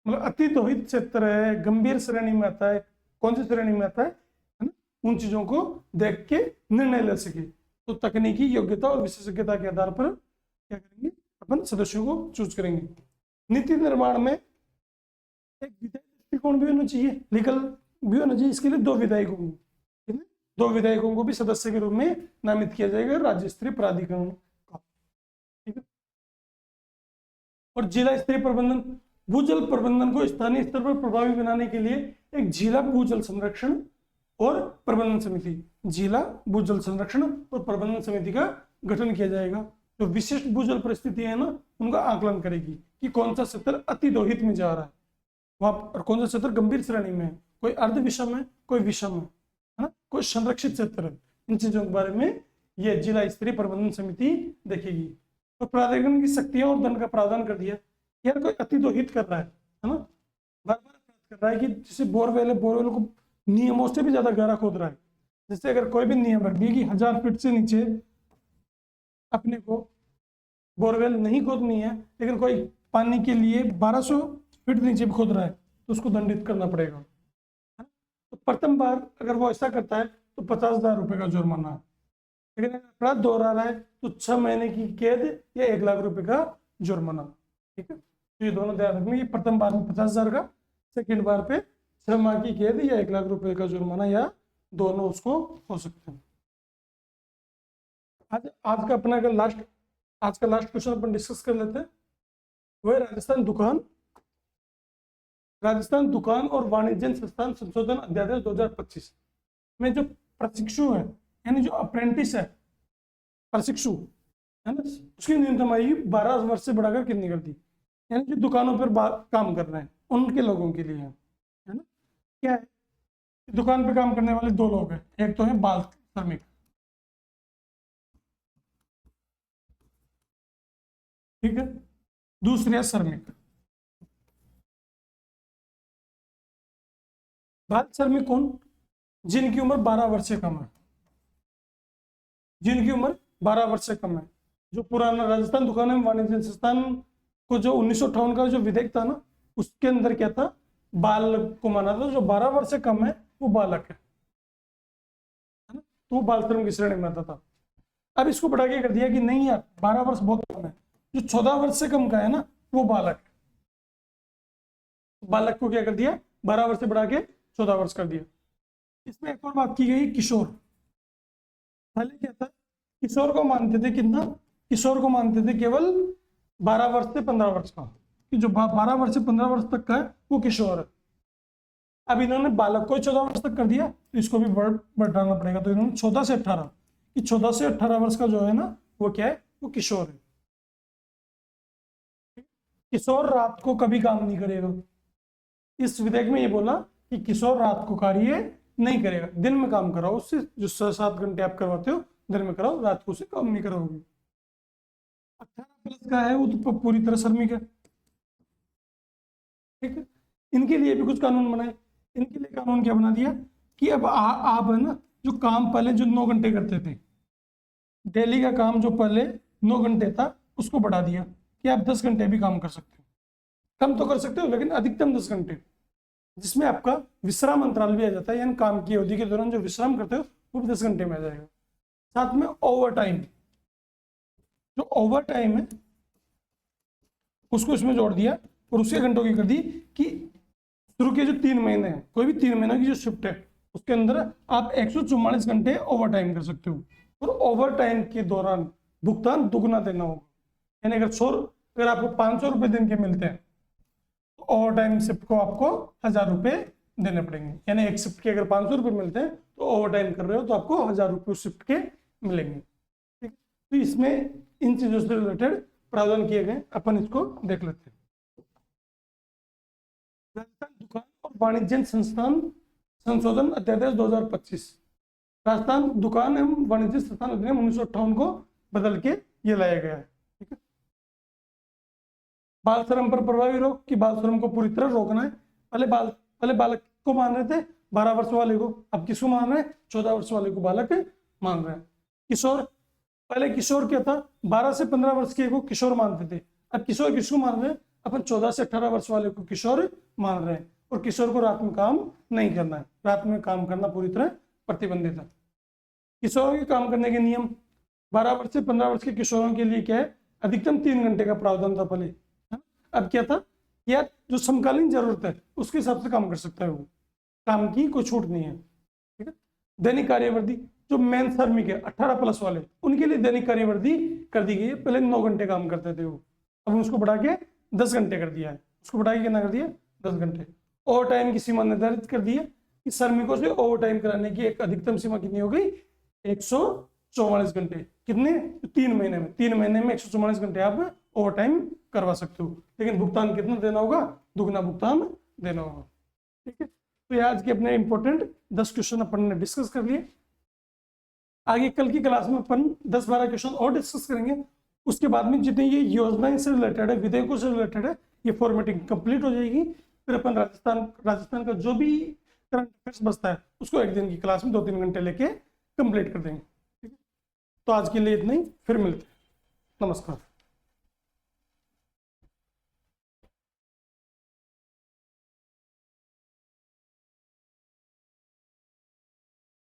मतलब अति दोहित क्षेत्र है, गंभीर श्रेणी में आता है, कौन सी श्रेणी में आता है ना, उन चीजों को देख के निर्णय ले सके। तो तकनीकी योग्यता और विशेषज्ञता के आधार पर क्या करेंगे, अपन सदस्यों को चूज करेंगे। नीति निर्माण में एक विधायी दृष्टिकोण भी होना चाहिए, लीगल भी होना चाहिए। इसके लिए 2 विधायक होंगे, 2 विधायकों को भी सदस्य के रूप में नामित किया जाएगा राज्य स्तरीय प्राधिकरण का, ठीक है। और जिला स्तरीय प्रबंधन, भूजल प्रबंधन को स्थानीय स्तर पर प्रभावी बनाने के लिए एक जिला भूजल संरक्षण और प्रबंधन समिति, जिला भूजल संरक्षण और प्रबंधन समिति का गठन किया जाएगा। जो विशिष्ट भूजल परिस्थिति है ना, उनका आकलन करेगी कि कौन सा क्षेत्र अति दोहित में जा रहा है वहां, और कौन सा क्षेत्र गंभीर श्रेणी में है, कोई अर्ध विषम है, कोई विषम है ना, कोई संरक्षित क्षेत्र है। इन चीजों के बारे में यह जिला स्तरीय प्रबंधन समिति देखेगी। तो प्राधिकरण की शक्तियां और दंड का प्रावधान कर दिया। यार कोई अति दोहित कर रहा है ना, बार बार कर रहा है कि जैसे बोरवेल है, बोरवेल को नियमों से भी ज्यादा गहरा खोद रहा है। जैसे अगर कोई भी नियम रख दिए कि 1000 फीट से नीचे अपने को बोरवेल नहीं खोदनी है, लेकिन कोई पानी के लिए 1200 फीट नीचे भी खोद रहा है, तो उसको दंडित करना पड़ेगा। तो प्रथम बार अगर वो ऐसा करता है तो 50,000 रुपए का जुर्माना है, लेकिन अगर अपराध दोहरा रहा है तो 6 महीने की कैद या 1 लाख रुपए का जुर्माना, ठीक है। तो ये दोनों ध्यान रखना, ये प्रथम बार में 50,000 का, सेकेंड बार पे 6 माह की कैद या 1 लाख रुपए का जुर्माना, या दोनों उसको हो सकते हैं। आज का अपना अगर आज का लास्ट क्वेश्चन अपन डिस्कस कर लेते हैं, वह राजस्थान दुकान और वाणिज्य संस्थान संशोधन अध्यादेश 2025 में जो प्रशिक्षु है, यानी जो अप्रेंटिस है, प्रशिक्षु है ना, उसकी न्यूनतम आयु 12 वर्ष से बढ़ाकर कितनी कर दी, यानी जो दुकानों पर काम कर रहे हैं उनके लोगों के लिए है ना। क्या है, दुकान पे काम करने वाले 2 लोग हैं, एक तो है बाल श्रमिक, ठीक है, दूसरी है श्रमिक। बाल श्रमिक कौन? जिनकी उम्र 12 वर्ष से कम है, जिनकी उम्र 12 वर्ष से कम है। जो पुराना राजस्थान दुकान एवं वाणिज्य संस्थान को जो 1958 का जो विधेयक था ना, उसके अंदर क्या था, बाल को माना था, जो 12 वर्ष से कम है वो बालक है ना, तो वो बाल श्रम की श्रेणी में आता था। अब इसको बढ़ा के कर दिया कि नहीं यार 12 वर्ष बहुत कम है, जो 14 वर्ष से कम का है ना वो बालक है। बालक को क्या कर दिया, 12 वर्ष से बढ़ा के 14 वर्ष कर दिया। इसमें एक और बात की गई, किशोर। पहले क्या था, किशोर को मानते थे कितना, किशोर को मानते थे केवल 12 वर्ष से 15 वर्ष का, कि जो 12 वर्ष से 15 वर्ष तक का है वो किशोर है। अब इन्होंने बालक को 14 वर्ष तक कर दिया, तो इसको भी बढ़ाना पड़ेगा। तो इन्होंने 14 से 18, कि 14 से 18 वर्ष का जो है ना वो क्या है, वो किशोर है। किशोर रात को कभी काम नहीं करेगा। इस विधेयक में ये बोला कि किशोर रात को कार्य नहीं करेगा, दिन में काम कराओ उससे, जो 6-7 घंटे आप करवाते हो दिन में कराओ, रात को उसे काम नहीं कराओगे। 18 प्लस का है वो तो पूरी तरह श्रमिक है, ठीक है। इनके लिए भी कुछ कानून बनाए। इनके लिए कानून क्या बना दिया कि अब आप है ना, जो काम पहले जो 9 घंटे करते थे, डेली का काम जो पहले 9 घंटे था उसको बढ़ा दिया कि आप 10 घंटे भी काम कर सकते हो। कम तो कर सकते हो लेकिन अधिकतम 10 घंटे, जिसमें आपका विश्राम अंतराल भी आ जाता है, यानी काम की अवधि के दौरान जो विश्राम करते हो वो भी 10 घंटे में आ जाएगा। साथ में ओवर टाइम, जो ओवर टाइम है उसको इसमें जोड़ दिया और उसके घंटों की कर दी कि शुरू के जो 3 महीने हैं, कोई भी 3 महीने की जो शिफ्ट है उसके अंदर आप 144 घंटे ओवर टाइम कर सकते हो, और ओवर टाइम के दौरान भुगतान दुगना देना होगा। यानी अगर आपको 500 रुपये दिन के मिलते हैं तो ओवर टाइम शिफ्ट को आपको 1000 रुपये देने पड़ेंगे। यानी एक शिफ्ट के अगर 500 रुपये मिलते हैं तो ओवर टाइम कर रहे हो तो आपको 1000 रुपये उस शिफ्ट के मिलेंगे। ठीक, तो इसमें इन चीजों से रिलेटेड प्रावधान किए गए, अपन इसको देख लेते हैं। राजस्थान दुकान और वाणिज्य संस्थान संशोधन अध्यादेश 2025, राजस्थान दुकान एवं वाणिज्य संस्थान अधिनियम 1958 को बदल के ये लाया गया है। ठीक है, बाल श्रम पर प्रभावी रोक कि बाल श्रम को पूरी तरह रोकना है। पहले बालक को मान रहे थे 12 वर्ष वाले को, अब किसको मान रहे हैं? 14 वर्ष वाले को बालक मान रहे हैं। किशोर, पहले किशोर क्या था? 12 से 15 वर्ष के को किशोर मानते थे, अब किशोर किसको मान रहे हैं? अपन 14 से 18 वर्ष वाले को किशोर मान रहे हैं। और किशोर को रात में काम नहीं करना है, रात में काम करना पूरी तरह प्रतिबंधित है। किशोरों के काम करने के नियम, 12 वर्ष से 15 वर्ष के किशोरों के लिए क्या है? अधिकतम 3 घंटे का प्रावधान था पहले, अब क्या था? या जो समकालीन जरूरत है उसके हिसाब से काम कर सकता है, वो काम की कोई छूट नहीं है। ठीक है, दैनिक कार्यवर्दी, जो मेन श्रमिक है 18 प्लस वाले, उनके लिए दैनिक कार्यवर्दी कर दी गई है। पहले 9 घंटे काम करते थे वो, अब उसको बढ़ा के 10 घंटे कर दिया है। उसको बढ़ा के कितना कर दिया? 10 घंटे। ओवर टाइम की सीमा निर्धारित कर दी है कि श्रमिकों से ओवर टाइम कराने की एक अधिकतम सीमा कितनी हो गई? 144 घंटे। कितने? 3 महीने में, 3 महीने में 144 घंटे आप ओवर टाइम करवा सकते हो, लेकिन भुगतान कितना देना होगा? दुगना भुगतान देना होगा। ठीक है, तो ये आज के अपने इंपॉर्टेंट 10 क्वेश्चन अपन ने डिस्कस कर लिए। आगे कल की क्लास में अपन 10-12 क्वेश्चन और डिस्कस करेंगे। उसके बाद में जितनी ये योजनाएं से रिलेटेड है, विधेयकों से रिलेटेड है, ये फॉर्मेटिंग कंप्लीट हो जाएगी। फिर अपन राजस्थान का जो भी करंट अफेयर्स बचता है उसको एक दिन की क्लास में 2-3 घंटे लेके कंप्लीट कर देंगे। ठीक है, तो आज के लिए इतना ही, फिर मिलते हैं। नमस्कार।